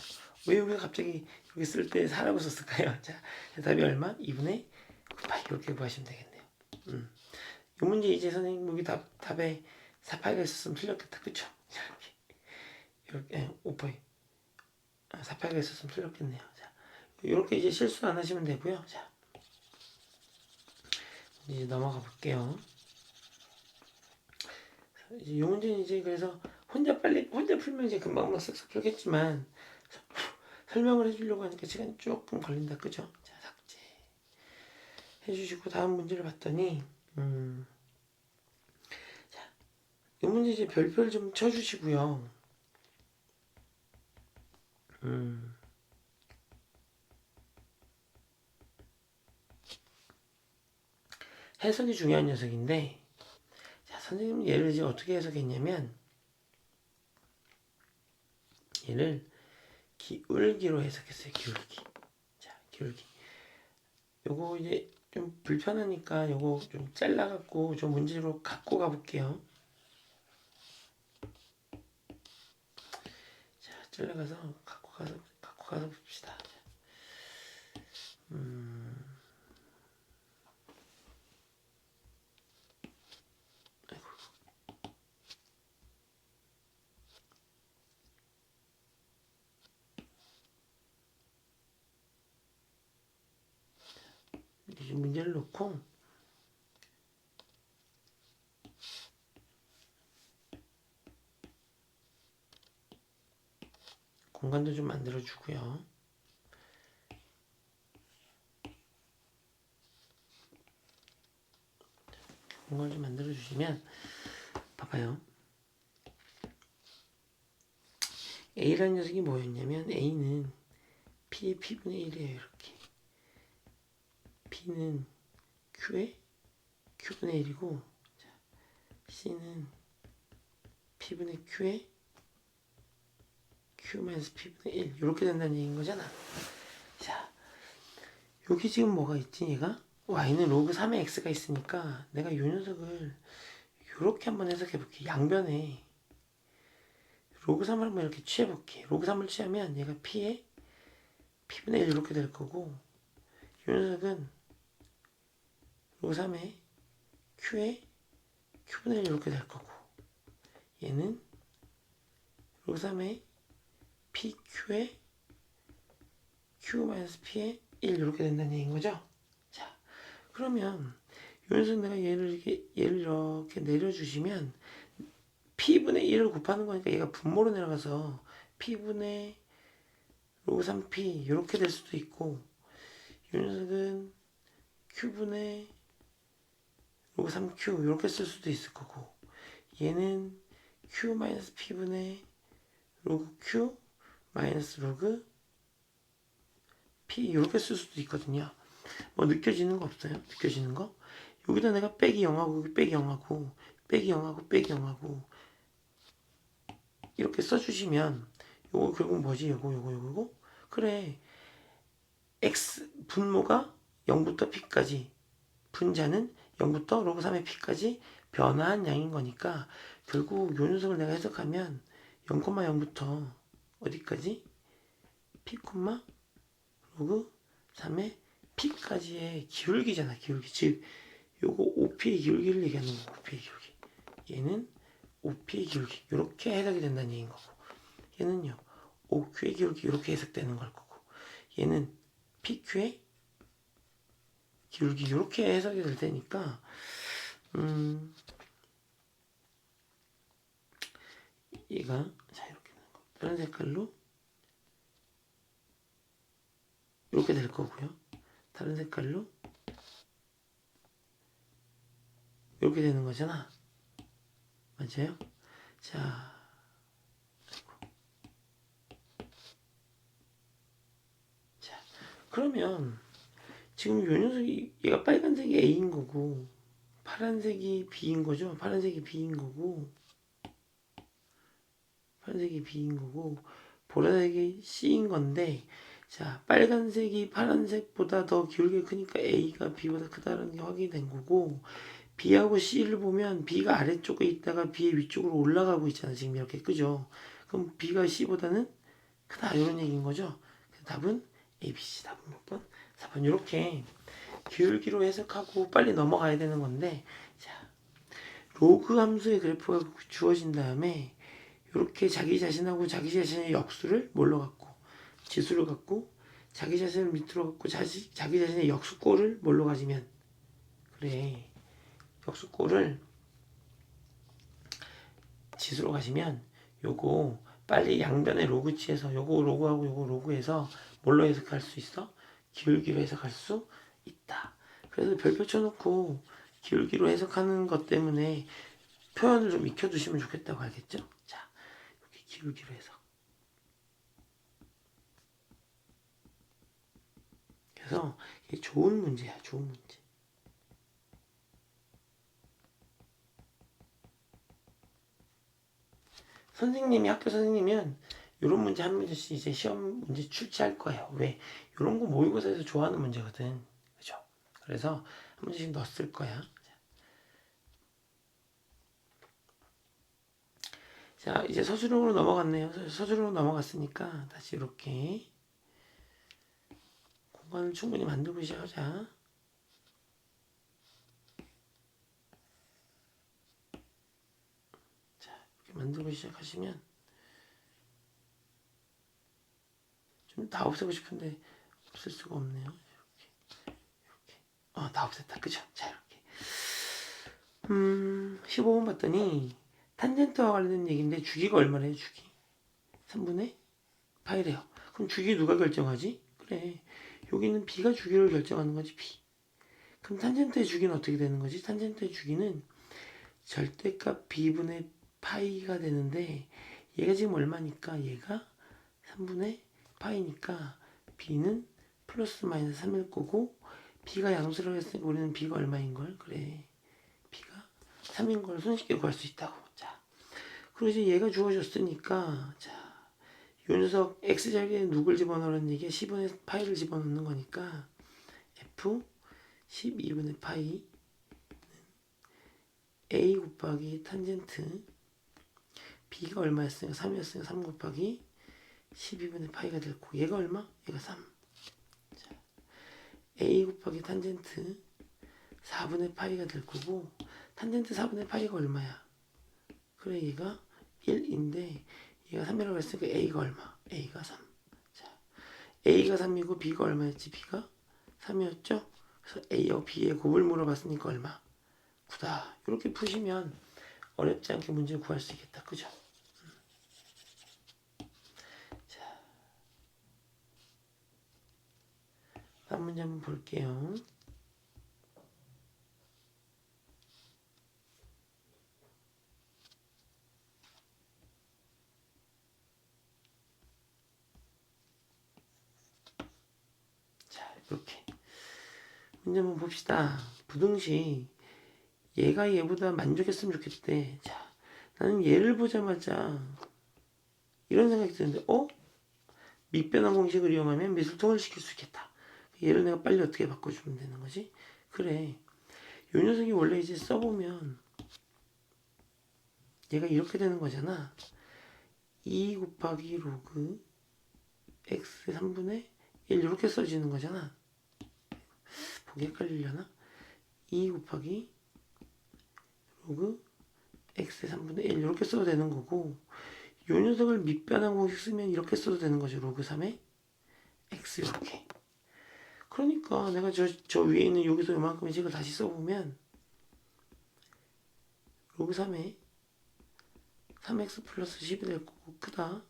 왜 여기가 갑자기 이렇게 쓸 때 4라고 썼을까요? 자, 답이 얼마? 2분의 9파이 이렇게 구하시면 되겠네요. 이 문제 이제 선생님 여기 답에 4파이가 있었으면 틀렸겠다. 그쵸? 이렇게 5파이 4파이가 있었으면 틀렸겠네요. 자, 이렇게 이제 실수 안 하시면 되고요. 자, 이제 넘어가 볼게요. 이제 이 문제는 이제 그래서 혼자 풀면 이제 금방 쓱쓱 풀겠지만 설명을 해주려고 하니까 시간이 조금 걸린다. 그죠? 자, 삭제 해주시고 다음 문제를 봤더니 자, 이 문제 이제 별표를 좀 쳐주시고요. 해석이 중요한 녀석인데 자, 선생님 얘를 이제 어떻게 해석했냐면 얘를 기울기로 해석했어요. 기울기. 자, 기울기. 요거 이제 좀 불편하니까 요거 좀 잘라갖고 좀 문제로 갖고 가볼게요. 자, 잘라가서 갖고 가서 봅시다. 아이고. 이제 문제를 놓고 공간도 좀 만들어주고요. 공간을 좀 만들어주시면 봐봐요. A라는 녀석이 뭐였냐면 A는 P의 P분의 1이에요. 이렇게. B는 Q의 Q분의 1이고 C는 P분의 Q의 Q-P분의 1 이렇게 된다는 얘기인 거잖아. 자, 여기 지금 뭐가 있지 얘가? Y는 로그 3의 X가 있으니까 내가 이 녀석을 이렇게 한번 해석해 볼게. 양변에 로그 3을 한번 이렇게 취해 볼게. 로그 3을 취하면 얘가 P의 P분의 1 이렇게 될 거고 이 녀석은 로그 3의 Q의 Q분의 1 이렇게 될 거고 얘는 로그 3의 PQ의 Q-P의 1 이렇게 된다는 얘기인 거죠. 자, 그러면 이 녀석 내가 얘를 이렇게 내려주시면 P분의 1을 곱하는 거니까 얘가 분모로 내려가서 P분의 로그 3P 이렇게 될 수도 있고 이 녀석은 Q분의 로그 3Q 이렇게 쓸 수도 있을 거고 얘는 Q-P분의 로그 Q 마이너스 로그 P 이렇게 쓸 수도 있거든요. 뭐 느껴지는 거 없어요? 느껴지는 거? 여기다 내가 빼기 0하고 여기 빼기 0하고 빼기 0하고 빼기 0하고 이렇게 써주시면 요거 결국 뭐지? 요거 그래 X 분모가 0부터 P까지 분자는 0부터 로그 3의 P까지 변화한 양인 거니까 결국 요 녀석을 내가 해석하면 0,0부터 어디까지? P, 로그 3의 P까지의 기울기잖아. 기울기. 즉 요거 OP의 기울기를 얘기하는 거고 OP의 기울기. 얘는 OP의 기울기. 이렇게 해석이 된다는 얘기인 거고 얘는요. OQ의 기울기 이렇게 해석되는 걸 거고 얘는 PQ의 기울기 이렇게 해석이 될 테니까 얘가 자 이렇게 되는 거. 다른 색깔로 이렇게 될 거고요. 다른 색깔로 이렇게 되는 거잖아. 맞아요? 자, 그러면 지금 요 녀석이 얘가 빨간색이 A인 거고 파란색이 B인 거죠. 파란색이 B인 거고 보라색이 C인 건데 자 빨간색이 파란색보다 더 기울기가 크니까 A가 B보다 크다는 게 확인이 된 거고 B하고 C를 보면 B가 아래쪽에 있다가 B의 위쪽으로 올라가고 있잖아. 지금 이렇게 그죠? 그럼 B가 C보다는 크다 이런 얘기인 거죠. 답은 A, B, C. 답은 몇 번? 4번. 이렇게 기울기로 해석하고 빨리 넘어가야 되는 건데 자 로그 함수의 그래프가 주어진 다음에 이렇게 자기 자신하고 자기 자신의 역수를 뭘로 갖고 지수를 갖고 자기 자신을 밑으로 갖고 자기 자신의 역수꼴을 뭘로 가지면 그래 역수꼴을 지수로 가시면 요거 빨리 양변의 로그치에서 요거 로그하고 요거 로그해서 뭘로 해석할 수 있어? 기울기로 해석할 수 있다. 그래서 별표 쳐놓고 기울기로 해석하는 것 때문에 표현을 좀 익혀두시면 좋겠다고 알겠죠? 자, 이렇게 기울기로 해석. 그래서 이게 좋은 문제야, 좋은 문제. 선생님이 학교 선생님이면 이런 문제 한 문제씩 이제 시험 문제 출제할 거예요. 왜? 이런 거 모의고사에서 좋아하는 문제거든. 그죠? 그래서 한 문제씩 넣었을 거야. 자, 이제 서술형으로 넘어갔네요. 서술형으로 넘어갔으니까 다시 이렇게 공간을 충분히 만들고 시작하자. 자, 이렇게 만들고 시작하시면 좀 다 없애고 싶은데 없앨 수가 없네요. 이렇게. 다 없앴다. 그죠? 자, 이렇게. 15번 봤더니 탄젠트와 관련된 얘기인데 주기가 얼마래요? 주기 3분의 파이래요. 그럼 주기 누가 결정하지? 그래 여기는 B가 주기를 결정하는 거지. B. 그럼 탄젠트의 주기는 어떻게 되는 거지? 탄젠트의 주기는 절대값 B분의 파이가 되는데 얘가 지금 얼마니까 얘가 3분의 파이니까 b는 플러스 마이너스 3일 거고 b가 양수라고 했으니까 우리는 b가 얼마인걸? 그래 b가 3인 걸 손쉽게 구할 수 있다고. 자, 그리고 이제 얘가 주어졌으니까 자, 요 녀석 x자리에 누굴 집어넣으라는 얘기야? 10분의 파이를 집어넣는 거니까 f 12분의 파이 a 곱하기 탄젠트 b가 얼마였으니까 3이었으니까 3 곱하기 12분의 파이가 될 거고 얘가 얼마? 얘가 3. 자, a 곱하기 탄젠트 4분의 파이가 될 거고 탄젠트 4분의 파이가 얼마야? 그래 얘가 1인데 얘가 3이라고 했으니까 a가 얼마? a가 3. 자, a가 3이고 b가 얼마였지? b가 3이었죠? 그래서 a와 b의 곱을 물어봤으니까 얼마? 9다. 이렇게 푸시면 어렵지 않게 문제를 구할 수 있겠다. 그죠? 자, 다음 문제 한번 볼게요. 자, 이렇게 문제 한번 봅시다. 부등식 얘가 얘보다 만족했으면 좋겠대. 자, 나는 얘를 보자마자 이런 생각이 드는데 밑변환 공식을 이용하면 미술통을 시킬 수 있겠다. 얘를 내가 빨리 어떻게 바꿔주면 되는 거지? 그래, 요 녀석이 원래 이제 써보면 얘가 이렇게 되는 거잖아. 2 곱하기 로그 x 3분의 1 이렇게 써지는 거잖아. 보기 헷갈리려나? 2 곱하기 로그 x 3분의 1 이렇게 써도 되는 거고 요 녀석을 밑변환 공식 쓰면 이렇게 써도 되는 거죠. 로그 3에 x 이렇게. 그러니까 내가 저 위에 있는 여기서 요만큼의 식을 다시 써보면 로그 3에 3x 플러스 10이 될 거고 크다.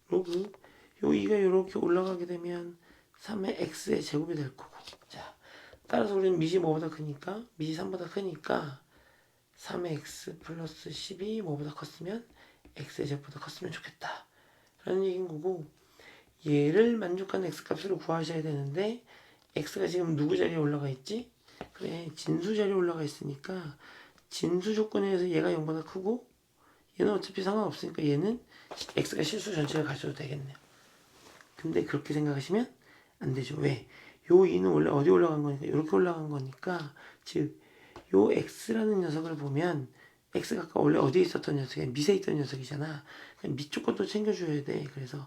로그 요 2가 이렇게 올라가게 되면 3의 x의 제곱이 될 거고. 자, 따라서 우리는 밑이 뭐보다 크니까 밑이 3보다 크니까 3의 x 플러스 10이 뭐보다 컸으면 x의 제곱보다 컸으면 좋겠다 라는 얘기인 거고 얘를 만족하는 x값으로 구하셔야 되는데 x가 지금 누구 자리에 올라가 있지? 그래, 진수 자리에 올라가 있으니까 진수 조건에 의해서 얘가 0보다 크고 얘는 어차피 상관없으니까 얘는 x가 실수 전체를 가져도 되겠네요. 근데 그렇게 생각하시면 안 되죠. 왜? 요 2는 원래 어디 올라간 거니까 이렇게 올라간 거니까 즉 요 x라는 녀석을 보면 x가 아까 원래 어디에 있었던 녀석이야? 밑에 있던 녀석이잖아. 밑 조건도 챙겨줘야 돼. 그래서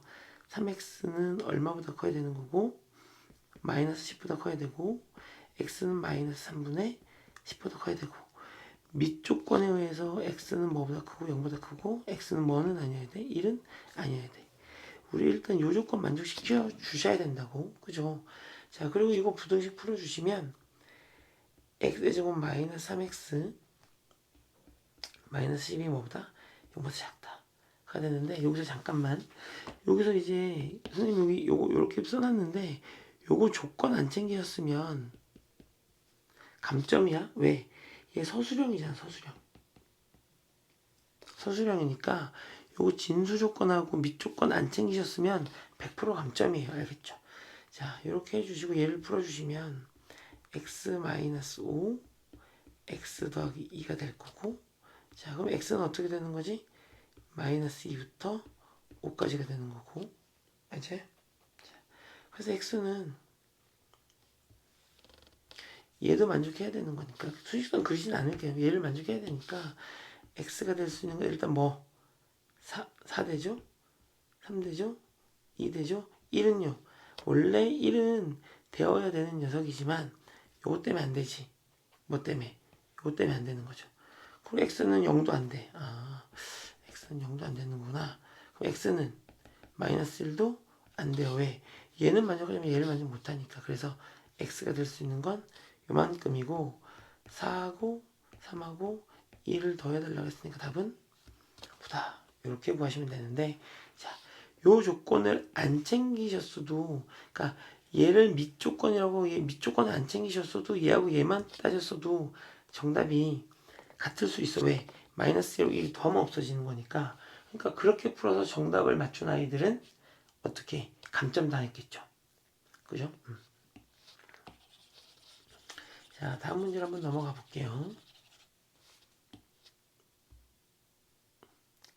3x는 얼마보다 커야 되는 거고 마이너스 10보다 커야 되고 x는 마이너스 3분의 10보다 커야 되고 밑 조건에 의해서 x는 뭐보다 크고 0보다 크고 x는 뭐는 아니어야 돼? 1은 아니어야 돼. 우리 일단 요 조건 만족시켜 주셔야 된다고. 그죠? 자, 그리고 이거 부등식 풀어주시면 x제곱 마이너스 3x 마이너스 12 뭐보다 0보다 작다가 되는데 여기서 잠깐만 여기서 이제 선생님 여기 요거 요렇게 써놨는데 요거 조건 안 챙기셨으면 감점이야? 왜? 얘 서술형이잖아. 서술형이니까 요거 진수 조건하고 밑 조건 안 챙기셨으면 100% 감점이에요. 알겠죠? 자, 이렇게 해주시고 얘를 풀어주시면 x-5 x 더하기 2가 될 거고 자, 그럼 x는 어떻게 되는 거지? 마이너스 2부터 5까지가 되는 거고 이제 그래서 x는 얘도 만족해야 되는 거니까 수직선 그리진 않을게요. 얘를 만족해야 되니까 x가 될 수 있는 거 일단 뭐 4 되죠? 3 되죠? 2 되죠? 1은요. 원래 1은 되어야 되는 녀석이지만 요거 때문에 안 되지. 뭐 때문에? 요거 때문에 안 되는 거죠. 그리고 x는 0도 안 돼. 아, x는 0도 안 되는구나. 그럼 x는 마이너스 1도 안 돼요. 왜? 얘는 만족하지만 얘를 만족 못하니까. 그래서 x가 될 수 있는 건 요만큼이고 4하고 3하고 2를 더해달라고 했으니까 답은 9다. 이렇게 구하시면 되는데 자, 요 조건을 안 챙기셨어도 그러니까 얘를 밑 조건이라고 얘 밑 조건을 안 챙기셨어도 얘하고 얘만 따졌어도 정답이 같을 수 있어. 왜? 마이너스 1 이게 더하면 없어지는 거니까. 그러니까 그렇게 풀어서 정답을 맞춘 아이들은 어떻게 감점 당했겠죠. 그죠? 자, 다음 문제로 한번 넘어가 볼게요.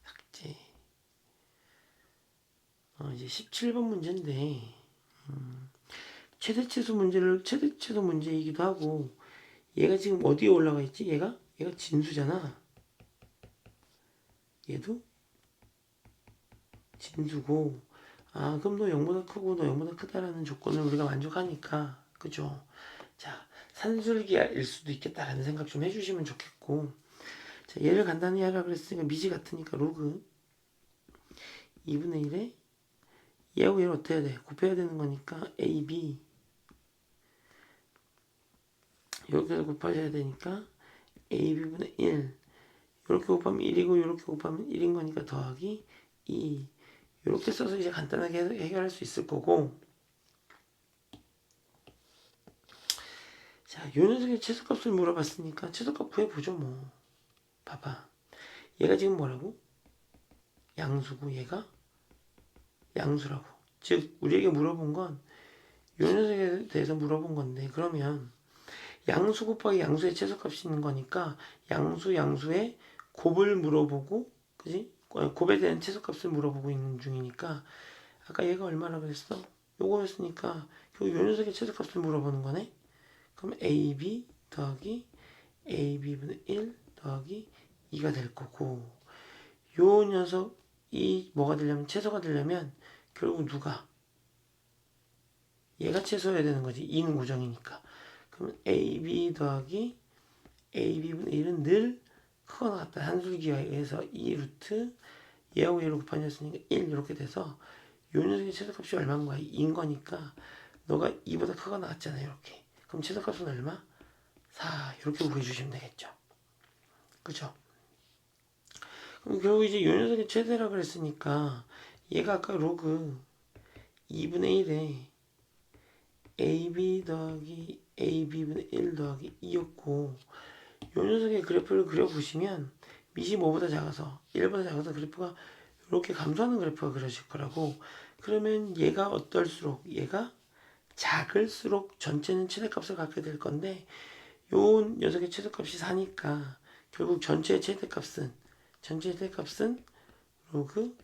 삭제. 이제 17번 문제인데 최대치수 문제를 최대치수 문제이기도 하고 얘가 지금 어디에 올라가 있지? 얘가 진수잖아. 얘도 진수고 그럼 너 0보다 크고 너 0보다 크다라는 조건을 우리가 만족하니까 그죠? 자, 산술기일 수도 있겠다라는 생각 좀 해주시면 좋겠고 자, 얘를 간단히 하라 그랬으니까 미지 같으니까 로그 2분의 1에 얘하고 얘를 어떻게 해야 돼? 곱해야 되는 거니까 AB 이렇게 해서 곱하셔야 되니까 AB분의 1 이렇게 곱하면 1이고 이렇게 곱하면 1인 거니까 더하기 2 이렇게 써서 이제 간단하게 해결할 수 있을 거고 자, 요 녀석의 최소값을 물어봤으니까 최소값 구해보죠 뭐. 봐봐. 얘가 지금 뭐라고? 양수고 얘가 양수라고. 즉 우리에게 물어본 건 요 녀석에 대해서 물어본 건데 그러면 양수 곱하기 양수의 최소값이 있는 거니까 양수의 곱을 물어보고 그지? 곱에 대한 최소값을 물어보고 있는 중이니까 아까 얘가 얼마나 그랬어? 요거였으니까 요 녀석의 최소값을 물어보는 거네. 그럼 AB 더하기 AB분의 1 더하기 2가 될 거고 요 녀석이 뭐가 되려면 최소가 되려면 결국 누가 얘가 최소여야 되는 거지. 2는 고정이니까. 그러면 AB 더하기 AB분의 1은 늘 크거나 같다. 한술기에 의해서 2 루트 얘하고 얘를 곱하였으니까 1 이렇게 돼서 요 녀석의 최소값이 얼마인 거야? 2인 거니까 너가 2보다 크거나 같잖아. 이렇게. 그럼 최소값은 얼마? 4 이렇게 구해주시면 되겠죠. 그죠? 그럼 결국 이제 요 녀석이 최대라 그랬으니까 얘가 아까 로그 2분의 1에 AB 더하기 AB분의 1 더하기 2였고 요 녀석의 그래프를 그려보시면 밑이 뭐보다 작아서 1보다 작아서 그래프가 이렇게 감소하는 그래프가 그려질 거라고. 그러면 얘가 어떨수록 얘가 작을수록 전체는 최대값을 갖게 될 건데 요 녀석의 최대값이 4니까 결국 전체 최대값은 로그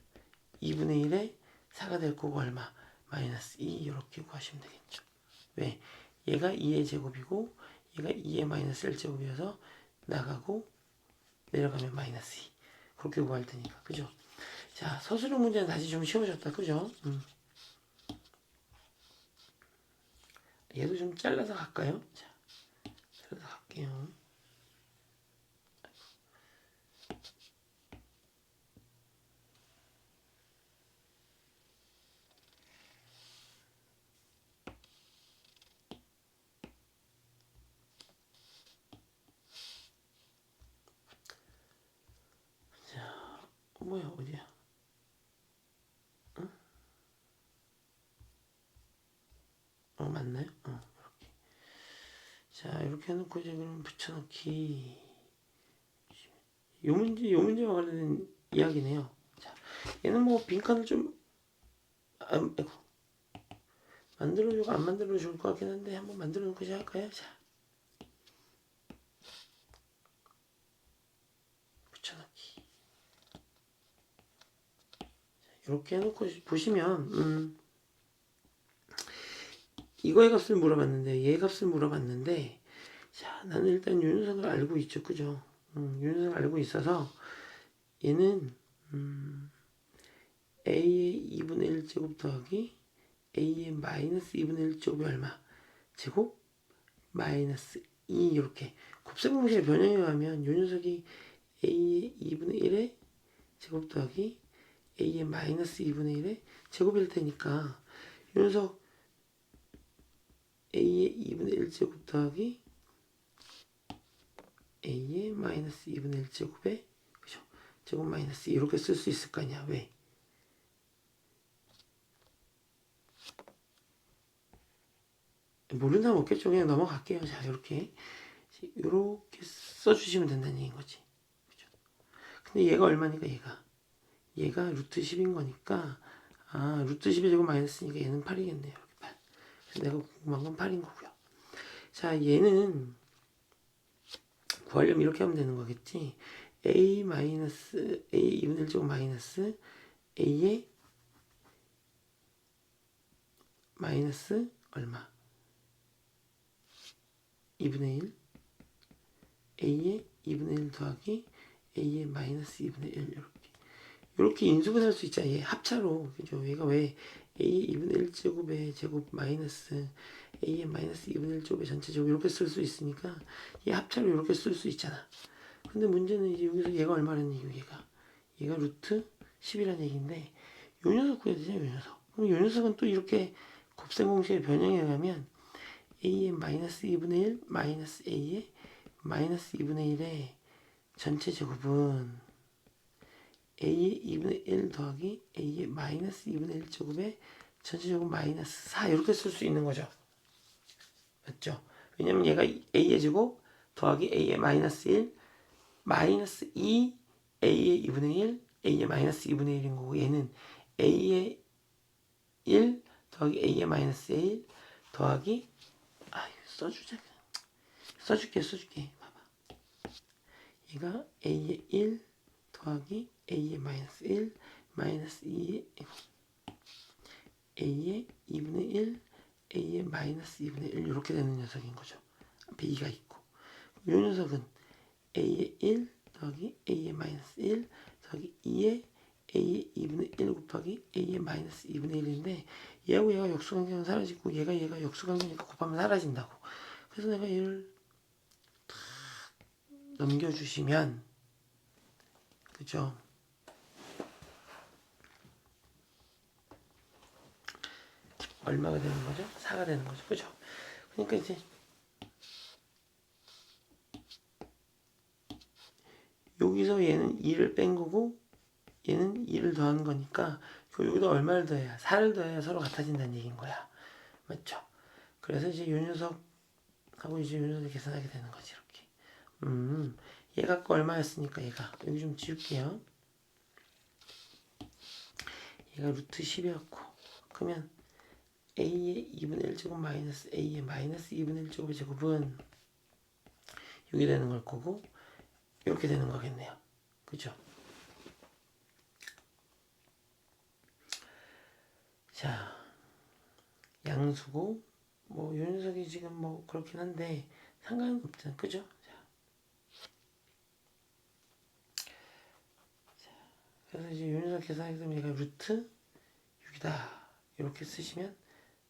2분의 1에 4가 될 거고 얼마? 마이너스 2 이렇게 구하시면 되겠죠. 왜? 얘가 2의 제곱이고 얘가 2의 마이너스 1제곱이어서 나가고 내려가면 마이너스 2 그렇게 구할 테니까 그죠? 자, 서술형 문제는 다시 좀 쉬워졌다 그죠? 얘도 좀 잘라서 갈까요? 자, 잘라서 갈게요. 뭐야 어디야? 응? 맞나요? 이렇게. 자, 이렇게 해놓고 이제 그럼 붙여넣기. 요 문제와 관련된 이야기네요. 자, 얘는 뭐 빈칸을 좀 만들어주고 안 만들어줄 것 같긴 한데 한번 만들어놓고 시작할까요? 자, 붙여넣기. 이렇게 해놓고 보시면 이거의 값을 물어봤는데 얘 값을 물어봤는데 자, 나는 일단 요 녀석을 알고 있죠, 그죠? 요 녀석을 알고 있어서 얘는 a의 2분의 1제곱 더하기 a의 마이너스 2분의 1제곱이 얼마? 제곱 마이너스 2 이렇게 곱셈공식의 변형에 의하면 요 녀석이 a의 2분의 1의 제곱 더하기 a의 마이너스 2분의 1의 제곱일 테니까 요 녀석 a의 2분의 1제곱 더하기 a의 마이너스 2분의 1제곱에 그죠? 제곱 마이너스 이렇게 쓸 수 있을 거 아니야. 왜? 모르는 사람 없겠죠. 그냥 넘어갈게요. 자, 이렇게 써주시면 된다는 얘기인 거지. 그죠? 근데 얘가 얼마니까 얘가 얘가 루트 10인 거니까 루트 10의 제곱 마이너스니까 얘는 8이겠네요. 이렇게 8. 그래서 내가 궁금한 건 8인 거고요. 자, 얘는 구하려면 이렇게 하면 되는 거겠지. a 마이너스 a 2분의 1 제곱 마이너스 a의 마이너스 얼마? 2분의 1 a의 2분의 1 더하기 a의 마이너스 2분의 1 이렇게 인수분해할 수 있잖아. 얘 합차로. 그죠? 얘가 왜 a의 2분의 1 제곱의 제곱 마이너스 a의 마이너스 2분의 1 제곱의 전체 제곱 이렇게 쓸 수 있으니까 얘 합차로 이렇게 쓸 수 있잖아. 근데 문제는 이제 여기서 얘가 얼마라는 얘기고 얘가 루트 10이라는 얘기인데 요 녀석 구해야 되잖아. 요 녀석. 그럼 요 녀석은 또 이렇게 곱셈 공식의 변형에 의하면 a의 마이너스 2분의 1 마이너스 a의 마이너스 2분의 1의 전체 제곱은 a의 2분의 1 더하기 a의 마이너스 2분의 1 제곱의 전체 제곱 마이너스 4 이렇게 쓸 수 있는 거죠. 맞죠? 왜냐면 얘가 a의 제곱 더하기 a의 마이너스 1 마이너스 2 a의 2분의 1 a의 마이너스 2분의 1인 거고 얘는 a의 1 더하기 a의 마이너스 1 더하기 써줄게 봐봐. 얘가 a의 1 더하기 a의 마이너스 1 마이너스 2의 a의 2분의 1 a의 마이너스 2분의 1 이렇게 되는 녀석인 거죠. 앞에 2가 있고 이 녀석은 a의 1 더하기 a의 마이너스 1 더하기 2의 a의 2분의 1 곱하기 a의 마이너스 2분의 1인데 얘하고 얘가 역수관계는 사라지고 얘가 역수관계니까 곱하면 사라진다고. 그래서 내가 얘를 넘겨주시면 그죠? 얼마가 되는 거죠? 4가 되는 거죠. 그죠? 그러니까 이제 여기서 얘는 2를 뺀 거고 얘는 2를 더한 거니까 여기다 얼마를 더해야 4를 더해야 서로 같아진다는 얘기인 거야. 맞죠? 그래서 이제 요 녀석하고 이제 요 녀석을 계산하게 되는 거지. 이렇게. 얘가 아까 얼마였으니까 얘가 여기 좀 지울게요. 얘가 루트 10이었고 그러면 a의 2분의 1 제곱 마이너스 a의 마이너스 2분의 1 제곱의 제곱은 여기 되는 걸 거고 이렇게 되는 거겠네요. 그죠? 자, 양수고 뭐 요 녀석이 지금 뭐 그렇긴 한데 상관은 없잖아. 그죠? 자, 그래서 이제 요 녀석 계산하게 되면 얘가 루트 6이다. 이렇게 쓰시면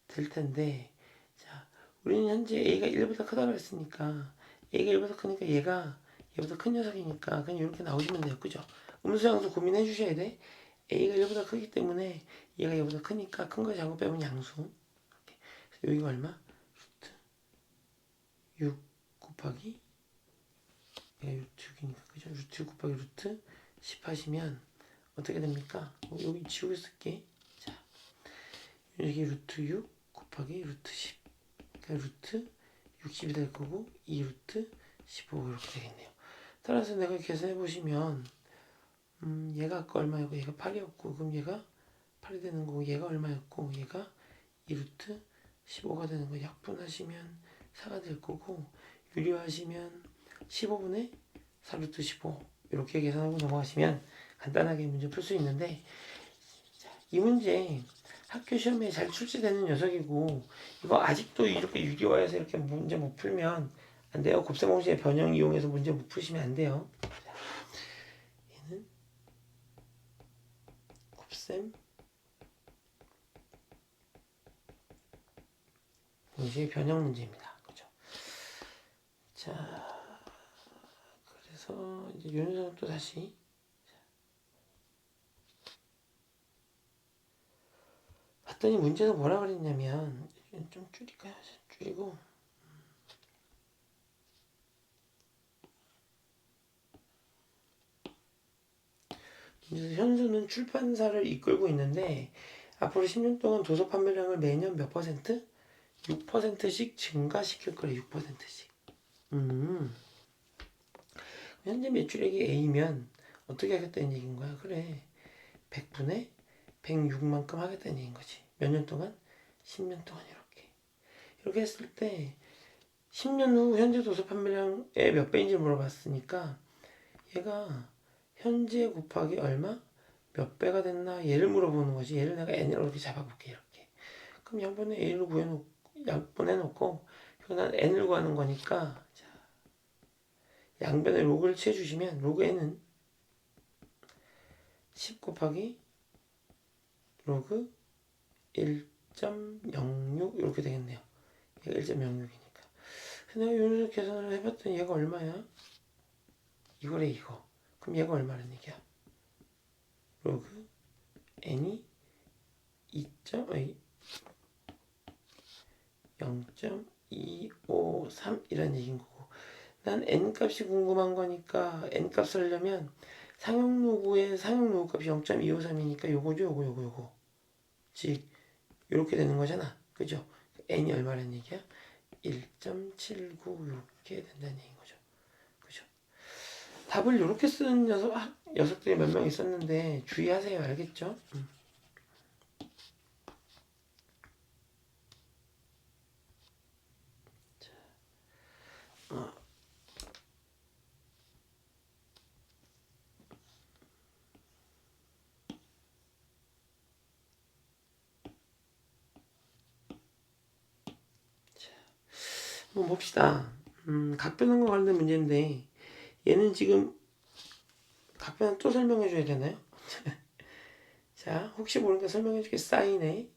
될 텐데 자, 우리는 현재 a가 1보다 크다고 했으니까 a가 1보다 크니까 얘가 얘보다 큰 녀석이니까 그냥 이렇게 나오시면 돼요. 그죠? 음수양수 고민해 주셔야 돼. a가 1보다 크기 때문에 얘가 얘보다 크니까 큰 거 작은 거 빼면 양수. 이렇게. 여기가 얼마? 루트 6 곱하기 얘가 루트 6이니까 그죠? 루트 6 곱하기 루트 10 하시면 어떻게 됩니까? 여기 지우개 쓸게. 자, 여기 루트 6 곱하기 루트 10 그러니까 루트 60이 될 거고 2 루트 15 이렇게 되겠네요. 따라서 내가 계산해 보시면 얘가 아까 얼마였고 얘가 8이었고 그럼 얘가 8이 되는 거고 얘가 얼마였고 얘가 2루트 15가 되는 거 약분하시면 4가 될 거고 유리하시면 15분의 4루트 15 이렇게 계산하고 넘어가시면 간단하게 문제 풀 수 있는데 이 문제 학교 시험에 잘 출제되는 녀석이고 이거 아직도 이렇게 유리화해서 이렇게 문제 못 풀면 안 돼요. 곱셈 공식의 변형 이용해서 문제 못 푸시면 안 돼요. 얘는 곱셈 공식의 변형 문제입니다. 그죠? 자, 그래서 이제 요 녀석은 또 다시 봤더니 문제에서 뭐라 그랬냐면 좀 줄일까요? 줄이고 현수는 출판사를 이끌고 있는데 앞으로 10년 동안 도서 판매량을 매년 몇 퍼센트? 6%씩 증가시킬 거래. 6%씩. 현재 매출액이 A면 어떻게 하겠다는 얘기인 거야? 그래. 100분의 106만큼 하겠다는 얘기인 거지. 몇 년 동안? 10년 동안 이렇게 했을 때 10년 후 현재 도서 판매량의 몇 배인지 물어봤으니까 얘가 현재 곱하기 얼마? 몇 배가 됐나? 얘를 물어보는 거지. 얘를 내가 n으로 이렇게 잡아볼게. 이렇게. 그럼 양변에 a를 양분해놓고 난 n을 구하는 거니까 자, 양변에 로그를 취해주시면 로그 n은 10 곱하기 로그 1.06 이렇게 되겠네요. 얘가 1.06이니까. 내가 요 녀석 계산을 해봤더니 얘가 얼마야? 이거래 이거. 그럼 얘가 얼마라는 얘기야? 로그 n이 0.253 이란 얘기인 거고, 난 n 값이 궁금한 거니까 n 값을 하려면 상용 로그의 상용 로그 값이 0.253이니까 요거죠. 요거 즉 이렇게 되는 거잖아. 그죠? n이 얼마라는 얘기야? 1.79 이렇게 된다는 얘기인 거죠. 그죠? 답을 이렇게 쓰는 녀석들이 몇 명 있었는데 주의하세요. 알겠죠? 한번 봅시다. 각변환과 관련된 문제인데 얘는 지금 각변환 또 설명해 줘야 되나요? 자, 혹시 모르니까 설명해 줄게. 사인에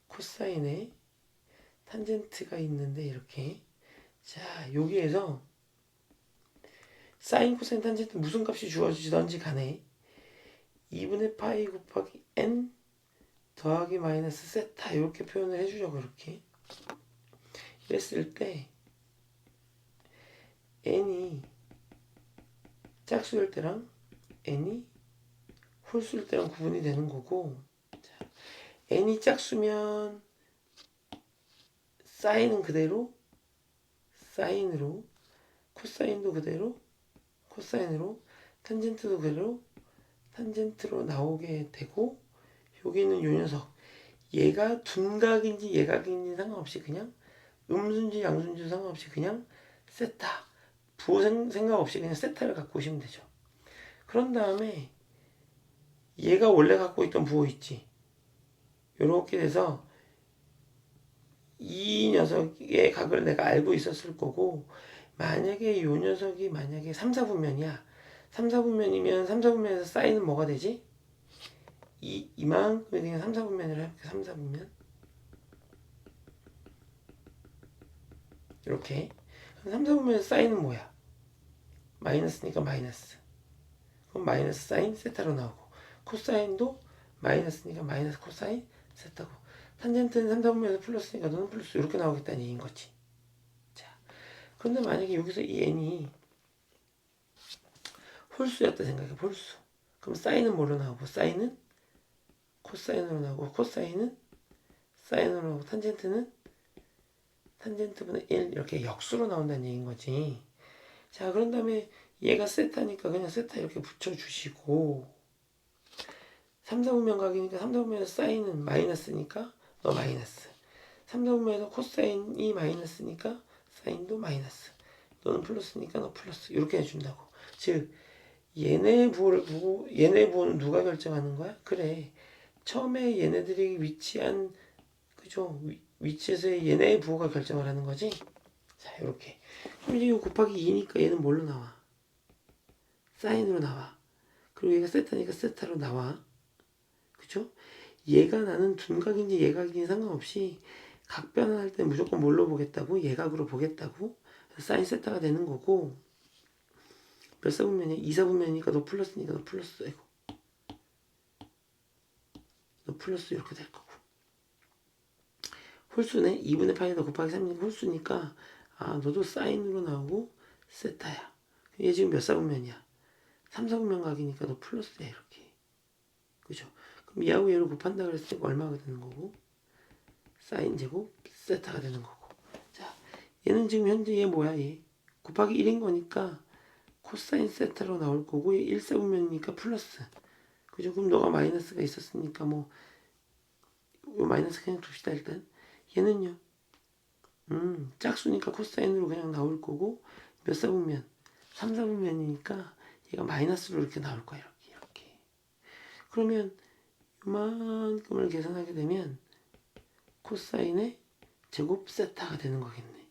코사인에 탄젠트가 있는데 이렇게 자 여기에서 사인 코사인 탄젠트 무슨 값이 주어지던지 간에 2분의 파이 곱하기 n 더하기 마이너스 세타 이렇게 표현을 해주죠. 그렇게 이랬을 때 n이 짝수일 때랑 n이 홀수일 때랑 구분이 되는 거고, 자, n이 짝수면 사인은 그대로 사인으로, 코사인도 그대로 코사인으로, 탄젠트도 그대로 탄젠트로 나오게 되고, 여기는 요 녀석 얘가 둔각인지 예각인지 상관없이 그냥 음수인지 양수인지 상관없이 그냥 세타 부호 생각 없이 그냥 세타를 갖고 오시면 되죠. 그런 다음에 얘가 원래 갖고 있던 부호 있지. 요렇게 돼서 이 녀석의 각을 내가 알고 있었을 거고, 만약에 요 녀석이 만약에 3, 4분면이야. 3, 4분면이면 3, 4분면에서 사인은 뭐가 되지? 이만큼이 그냥 3, 4분면이라 해볼게. 3, 4분면 이렇게. 3, 4분면에서 사인은 뭐야? 마이너스니까 마이너스. 그럼 마이너스 사인 세타로 나오고, 코사인도 마이너스니까 마이너스 코사인 세타고, 탄젠트는 3, 4분면에서 플러스니까 너는 플러스 이렇게 나오겠다는 얘기인 거지. 자, 그런데 만약에 여기서 이 n이 홀수였다 생각해. 홀수. 그럼 사인은 뭘로 나오고, 사인은 코사인으로 나오고, 코사인은 사인으로 나오고, 탄젠트는 탄젠트분의 1 이렇게 역수로 나온다는 얘기인 거지. 자, 그런 다음에 얘가 세타니까 그냥 세타 이렇게 붙여주시고, 3, 4분면 각이니까 3, 4분면에서 사인은 마이너스니까 너 마이너스, 3, 4분면에서 코사인이 마이너스니까 사인도 마이너스, 너는 플러스니까 너 플러스 이렇게 해준다고. 즉 얘네 부호를 보고 얘네 부호는 누가 결정하는 거야? 그래, 처음에 얘네들이 위치한 그죠? 위치에서의 얘네의 부호가 결정을 하는 거지. 자, 이렇게. 그럼 이제 이거 곱하기 2니까 얘는 뭘로 나와? 사인으로 나와. 그리고 얘가 세타니까 세타로 나와. 그죠? 얘가 나는 둔각인지 예각인지 상관없이 각 변환할 때 무조건 뭘로 보겠다고? 예각으로 보겠다고? 사인 세타가 되는 거고, 몇 사분면이야? 2사분면이니까 너 플러스니까 너 플러스 되고, 너 플러스 이렇게 될 거고, 홀수네? 2분의 파이에다 곱하기 3이니까 홀수니까 너도 사인으로 나오고 세타야. 얘 지금 몇 사분면이야? 3, 4분면 각이니까 너 플러스야. 이렇게. 그죠? 그럼 얘하고 얘를 곱한다 그랬으니까 얼마가 되는 거고, 사인 제곱 세타가 되는 거고. 자, 얘는 지금 현재 얘 뭐야? 얘 곱하기 1인 거니까 코사인 세타로 나올 거고, 얘 1사분면이니까 플러스. 그죠? 그럼 너가 마이너스가 있었으니까 뭐 마이너스 그냥 둡시다 일단. 얘는요. 짝수니까 코사인으로 그냥 나올 거고 몇 사분면? 3사분면이니까 얘가 마이너스로 이렇게 나올 거야. 이렇게. 그러면 이만큼을 계산하게 되면 코사인의 제곱 세타가 되는 거겠네.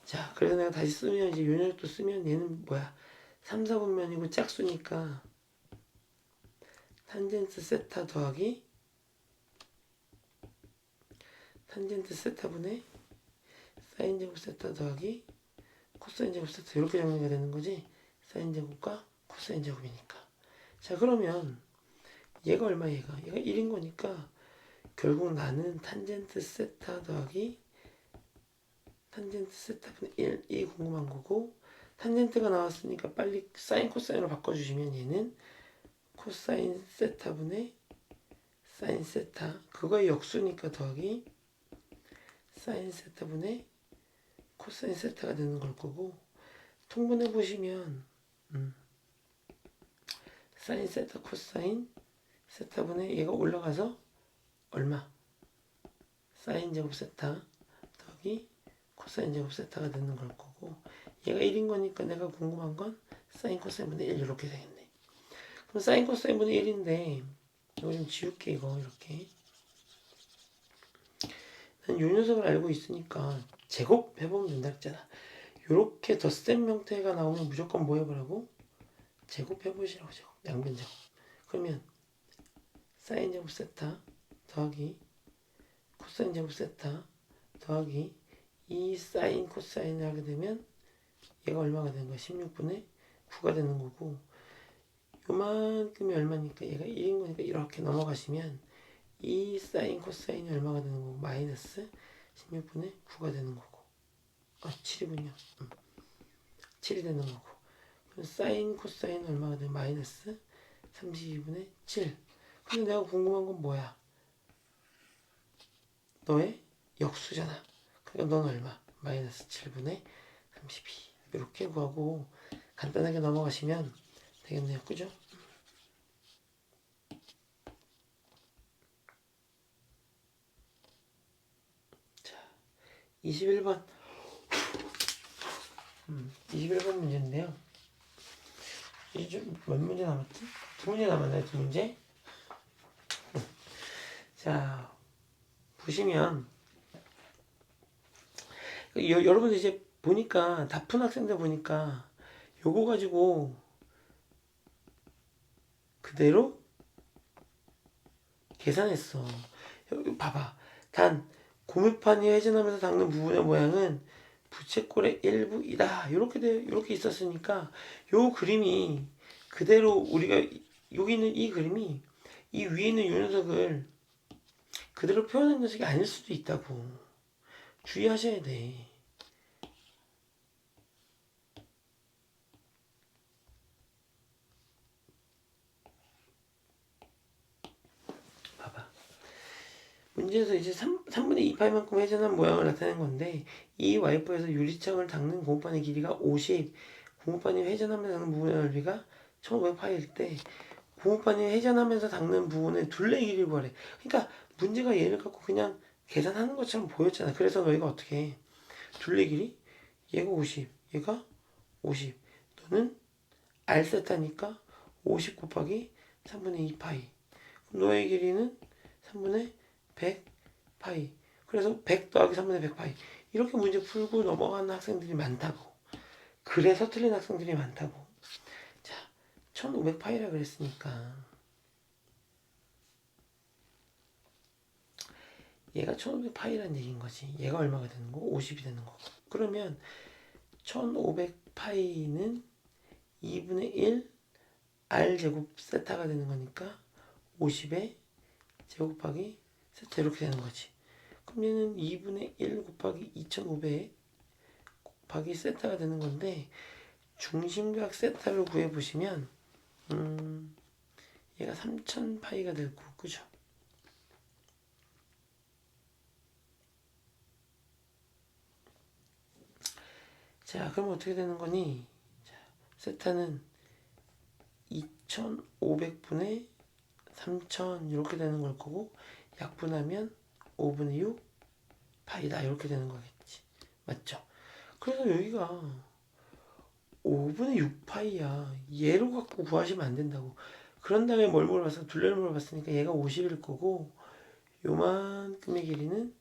자, 그래서 내가 다시 쓰면 이제 요 녀석도 쓰면 얘는 뭐야? 3, 4분면이고 짝수니까 탄젠트 세타 더하기 탄젠트 세타분의 사인 제곱 세타 더하기 코사인 제곱 세타 이렇게 정리가 되는 거지. 사인 제곱과 코사인 제곱이니까. 자, 그러면 얘가 얼마 얘가 1인 거니까 결국 나는 탄젠트 세타 더하기 탄젠트 세타분의 1 이 궁금한 거고, 탄젠트가 나왔으니까 빨리 사인 코사인으로 바꿔주시면 얘는 코사인 세타분의 사인 세타, 그거의 역수니까 더하기 사인 세타분의 코사인 세타가 되는 걸 거고, 통분해 보시면 사인 세타 코사인 세타분의 얘가 올라가서 얼마? 사인 제곱 세타 더하기 코사인 제곱 세타가 되는 걸 거고, 얘가 1인 거니까 내가 궁금한 건 사인 코사인분의 1 이렇게 되겠네. 그럼 사인 코사인분의 1인데 이거 좀 지울게. 이거 이렇게 난 요 녀석을 알고 있으니까 제곱 해보면 된다 했잖아. 요렇게 덧셈 형태가 나오면 무조건 뭐 해보라고? 제곱 해보시라고. 제곱, 양변 제곱. 그러면 사인 제곱 세타 더하기 코사인 제곱 세타 더하기 이 사인 코사인을 하게 되면 얘가 얼마가 되는 거야? 16분의 9가 되는 거고, 요만큼이 얼마니까 얘가 1인 거니까 이렇게 넘어가시면 이 사인 코사인이 얼마가 되는 거고 마이너스 16분의 9가 되는 거고, 7이군요. 7이 되는 거고, 그럼 사인 코사인 얼마가 돼? 마이너스 32분의 7. 근데 내가 궁금한 건 뭐야? 너의 역수잖아. 그러니까 넌 얼마? 마이너스 7분의 32. 이렇게 구하고 간단하게 넘어가시면 되겠네요. 그죠? 자, 21번. 21번 문제인데요. 이제 몇 문제 남았지? 두 문제 남았나요? 두 문제? 자, 보시면 여러분들 이제 보니까 다 푼 학생들 보니까 요거 가지고 그대로 계산했어. 여기 봐봐. 단 고무판이 회전하면서 닦는 부분의 모양은 부채꼴의 일부이다. 이렇게 있었으니까 요 그림이 그대로 우리가 여기 있는 이 그림이 이 위에 있는 요 녀석을 그대로 표현한 녀석이 아닐 수도 있다고. 주의하셔야 돼. 봐봐. 문제에서 이제 3분의 2파이만큼 회전한 모양을 나타낸 건데, 이 와이퍼에서 유리창을 닦는 고무판의 길이가 50, 고무판이 회전하면서 닦는 부분의 넓이가 1500파일 때 고무판이 회전하면서 닦는 부분의 둘레 길이를 구하래. 그러니까 문제가 얘를 갖고 그냥 계산하는 것처럼 보였잖아. 그래서 너희가 어떻게 해? 둘레 길이? 얘가 50, 얘가 50. 너는 R세타니까 50 곱하기 3분의 2파이. 너의 길이는 3분의 100 파이. 그래서 100 더하기 3분의 100 파이. 이렇게 문제 풀고 넘어가는 학생들이 많다고. 그래서 틀린 학생들이 많다고. 자, 1500 파이라 그랬으니까 얘가 1500 파이라는 얘기인 거지. 얘가 얼마가 되는 거고 50이 되는 거고. 그러면 1500 파이는 2분의 1 R 제곱 세타가 되는 거니까 50의 제곱하기 세타 이렇게 되는 거지. 그럼 얘는 2분의 1 곱하기 2500 곱하기 세타가 되는 건데, 중심각 세타를 구해보시면 얘가 3000파이가 되고, 그죠? 자, 그럼 어떻게 되는 거니? 자, 세타는 2500분의 3000 이렇게 되는 걸 거고 약분하면 5분의 6 파이다 이렇게 되는 거겠지. 맞죠? 그래서 여기가 5분의 6파이야. 얘로 갖고 구하시면 안 된다고. 그런 다음에 뭘 물어봤어? 둘레를 물어봤으니까 얘가 50일 거고 요만큼의 길이는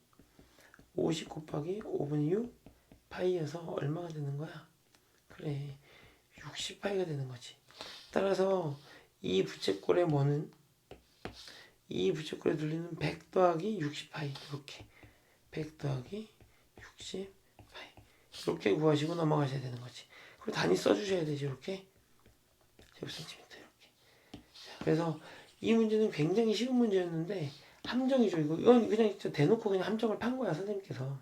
50 곱하기 5분의 6 파이여서 얼마가 되는 거야? 그래 60파이가 되는 거지. 따라서 이 부채꼴의 뭐는 이 부채꼴에 둘리는 100 더하기 60파이 이렇게 100 더하기 60파이 이렇게 구하시고 넘어가셔야 되는 거지. 그리고 단위 써주셔야 되지. 이렇게 제곱센티미터 이렇게. 그래서 이 문제는 굉장히 쉬운 문제였는데 함정이죠. 이건 그냥 대놓고 그냥 함정을 판 거야 선생님께서.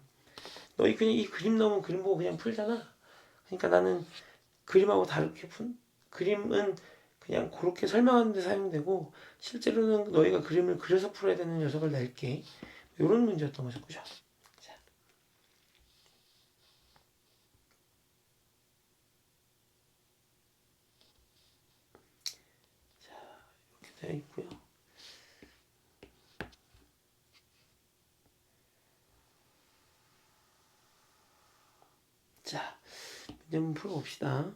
너희 그냥 이 그림 나오면 그림 보고 그냥 풀잖아. 그러니까 나는 그림하고 다르게 그림은 그냥 그렇게 설명하는 데 사용되고 실제로는 너희가 그림을 그려서 풀어야 되는 녀석을 낼게. 이런 문제였던 거죠. 그죠? 자, 이렇게 되어 있고요. 자, 문제 한번 풀어봅시다.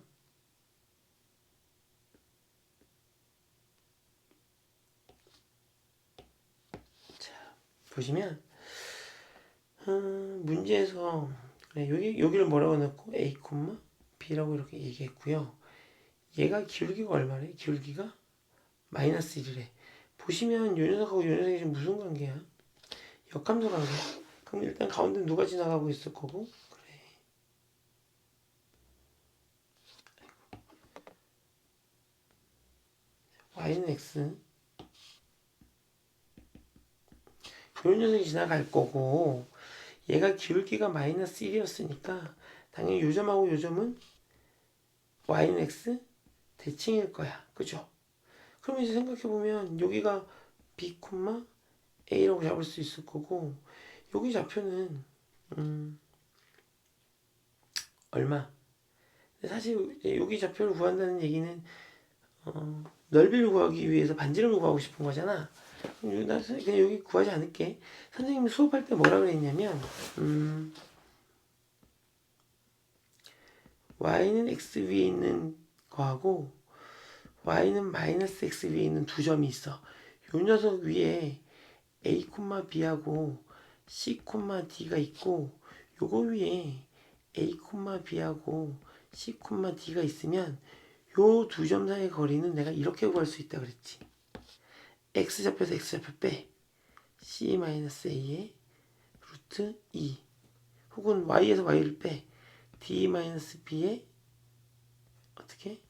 자, 보시면 문제에서 그래, 여기를 뭐라고 넣고 A, B라고 이렇게 얘기했고요. 얘가 기울기가 얼마래? 기울기가 마이너스 1이래. 보시면 요 녀석하고 요 녀석이 지금 무슨 관계야? 역함수 관계야. 그럼 일단 가운데 누가 지나가고 있을 거고? 그래. y는 x. 요 녀석이 지나갈 거고 얘가 기울기가 마이너스 1이었으니까 당연히 요 점하고 요 점은 y는 x 대칭일 거야. 그죠? 그럼 이제 생각해보면 여기가 b, a라고 잡을 수 있을 거고 여기 좌표는 얼마? 사실 여기 좌표를 구한다는 얘기는 넓이를 구하기 위해서 반지름을 구하고 싶은 거잖아. 나 그냥 여기 구하지 않을게. 선생님이 수업할 때 뭐라 그랬냐면 y는 x 위에 있는 거하고 y는 마이너스 x 위에 있는 두 점이 있어. 요 녀석 위에 a, b하고 c, d가 있고 요거 위에 a, b하고 c, d가 있으면 요 두 점 사이의 거리는 내가 이렇게 구할 수 있다 그랬지. x좌표에서 x좌표 빼 c-a의 루트 2 혹은 y에서 y를 빼 d-b의 어떻게?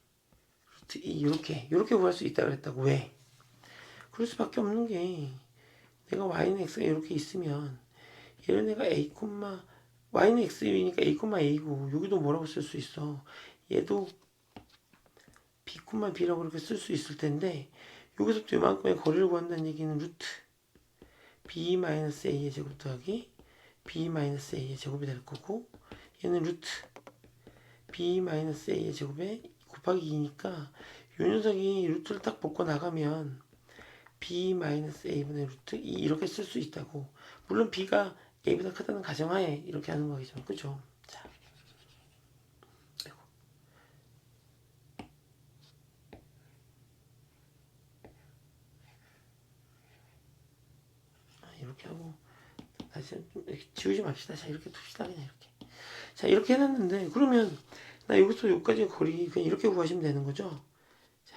루트 2 이렇게 구할 수 있다 그랬다고. 왜? 그럴 수밖에 없는 게 내가 y는 x가 이렇게 있으면 얘를 내가 a, y는 x이니까 a, a고 여기도 뭐라고 쓸 수 있어? 얘도 b, b라고 이렇게 쓸 수 있을 텐데 여기서부터 이만큼의 거리를 구한다는 얘기는 루트 b-a의 제곱 더하기 b-a의 제곱이 될 거고 얘는 루트 b-a의 제곱에 곱하기 2니까 요 녀석이 루트를 딱 벗고 나가면 b-a분의 루트 2 이렇게 쓸 수 있다고. 물론 b가 a보다 크다는 가정하에 이렇게 하는 거겠죠. 그죠? 자, 이렇게 하고 다시 좀 이렇게 지우지 맙시다. 자, 이렇게 둡시다. 그냥 이렇게. 자, 이렇게 해놨는데 그러면 나 여기서 여기까지 거리 그냥 이렇게 구하시면 되는 거죠. 자,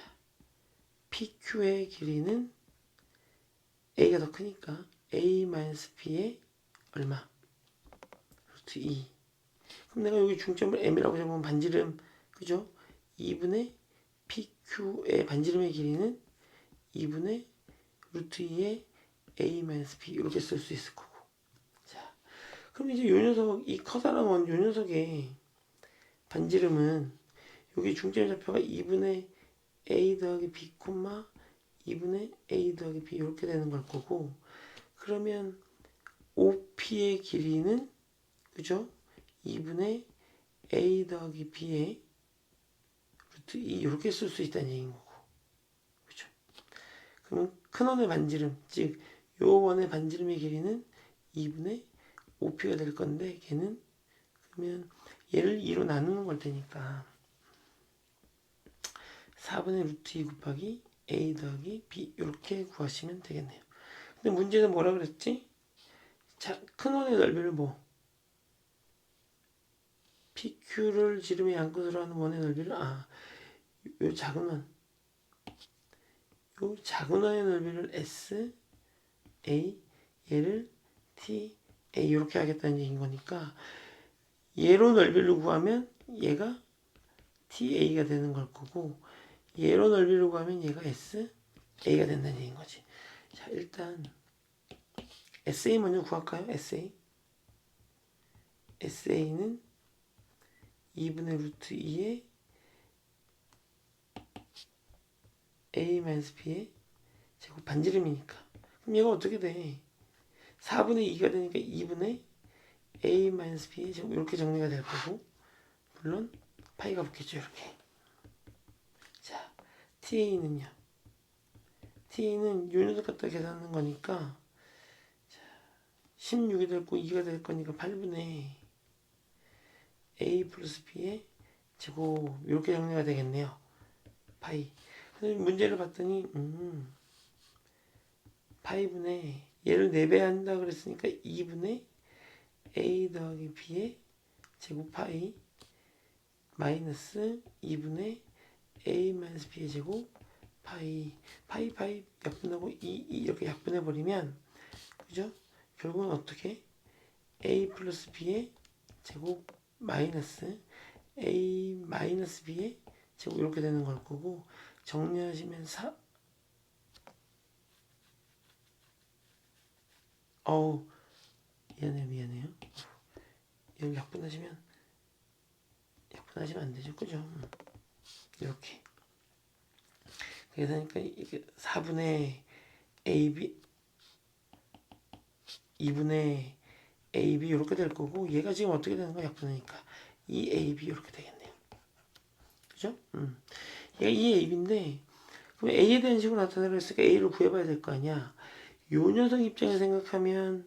PQ의 길이는 A가 더 크니까 A-B의 얼마? 루트 2. 그럼 내가 여기 중점을 M이라고 잡으면 반지름, 그죠? 2분의 PQ의 반지름의 길이는 2분의 루트 2의 A-B 이렇게 쓸 수 있을 거고. 자, 그럼 이제 요 녀석, 이 커다란 요 녀석의 반지름은 여기 중점 좌표가 2분의 A 더하기 B, 2분의 A 더하기 B 이렇게 되는 걸 거고 그러면 OP의 길이는 그죠? 2분의 A 더하기 B의 루트 2 이렇게 쓸 수 있다는 얘기인 거고 그죠? 그러면 큰 원의 반지름, 즉 요 원의 반지름의 길이는 2분의 5p가 될 건데 걔는 그러면 얘를 2로 나누는 걸 테니까 4분의 루트 2 곱하기 a 더하기 b 이렇게 구하시면 되겠네요. 근데 문제는 뭐라 그랬지? 자, 큰 원의 넓이를 뭐 PQ를 지름의 양끝으로 하는 원의 넓이를 요 작은 원의 넓이를 S, A, 얘를 T, A 이렇게 하겠다는 얘기인 거니까 얘로 넓이를 구하면 얘가 TA가 되는 걸 거고 얘로 넓이를 구하면 얘가 S, A가 된다는 얘기인 거지. 자, 일단 SA 먼저 구할까요? SA는 2분의 루트 2의 A-B의 제곱 반지름이니까. 그럼 얘가 어떻게 돼? 4분의 2가 되니까 2분의 A-B의 제곱 이렇게 정리가 될 거고 물론 파이가 붙겠죠. 이렇게. 자, TA는요. TA는 요 녀석 갖다 계산하는 거니까 16이 될 거 2가 될 거니까 8분의 A 플러스 B의 제곱 이렇게 정리가 되겠네요. 파이. 문제를 봤더니 파이분의 얘를 4배 한다 그랬으니까 2분의 A 더하기 B의 제곱 파이 마이너스 2분의 A 마이너스 B의 제곱 파이 약분하고 2 이렇게 약분해버리면 그죠? 결국은 어떻게? A 플러스 B의 제곱 마이너스 A 마이너스 B의 제곱 이렇게 되는 걸 거고 정리하시면 미안해요. 여기 약분하시면 안 되죠, 그죠? 이렇게. 그러니까 이게 4분의 AB, 2분의 AB 이렇게 될 거고 얘가 지금 어떻게 되는 거야? 약분하니까 2AB 이렇게 되겠네요. 그죠? 얘가 2AB인데 그럼 A에 대한 식으로 나타내려 했으니까 A를 구해봐야 될 거 아니야. 요 녀석 입장에서 생각하면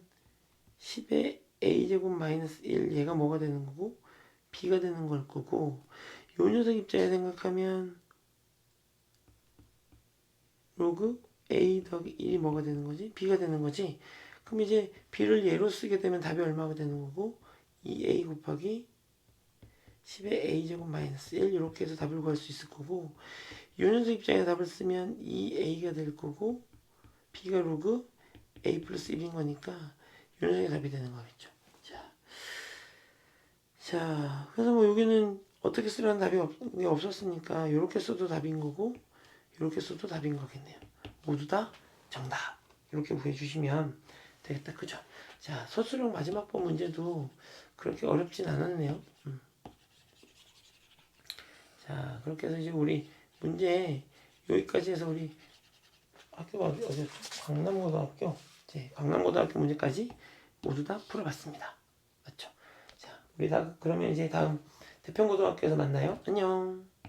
10의 A제곱 마이너스 1 얘가 뭐가 되는 거고 B가 되는 걸 거고 요 녀석 입장에 생각하면 로그 A 더하기 1이 뭐가 되는 거지? B가 되는 거지? 그럼 이제 B를 예로 쓰게 되면 답이 얼마가 되는 거고 2A 곱하기 10의 A제곱 마이너스 1 이렇게 해서 답을 구할 수 있을 거고 요 녀석 입장에 답을 쓰면 2A가 될 거고 B가 로그 A 플러스 1인 거니까 요 녀석이 답이 되는 거겠죠. 자, 그래서 뭐 여기는 어떻게 쓰라는 답이 없었으니까 이렇게 써도 답인 거고 이렇게 써도 답인 거겠네요. 모두 다 정답 이렇게 구해주시면 되겠다. 그죠? 자, 서술형 마지막 번 문제도 그렇게 어렵진 않았네요. 자, 그렇게 해서 이제 우리 문제 여기까지 해서 우리 학교가 어디였죠? 강남고등학교. 이제 강남고등학교 문제까지 모두 다 풀어봤습니다. 맞죠? 자, 우리 그러면 이제 다음 대평고등학교에서 만나요. 안녕.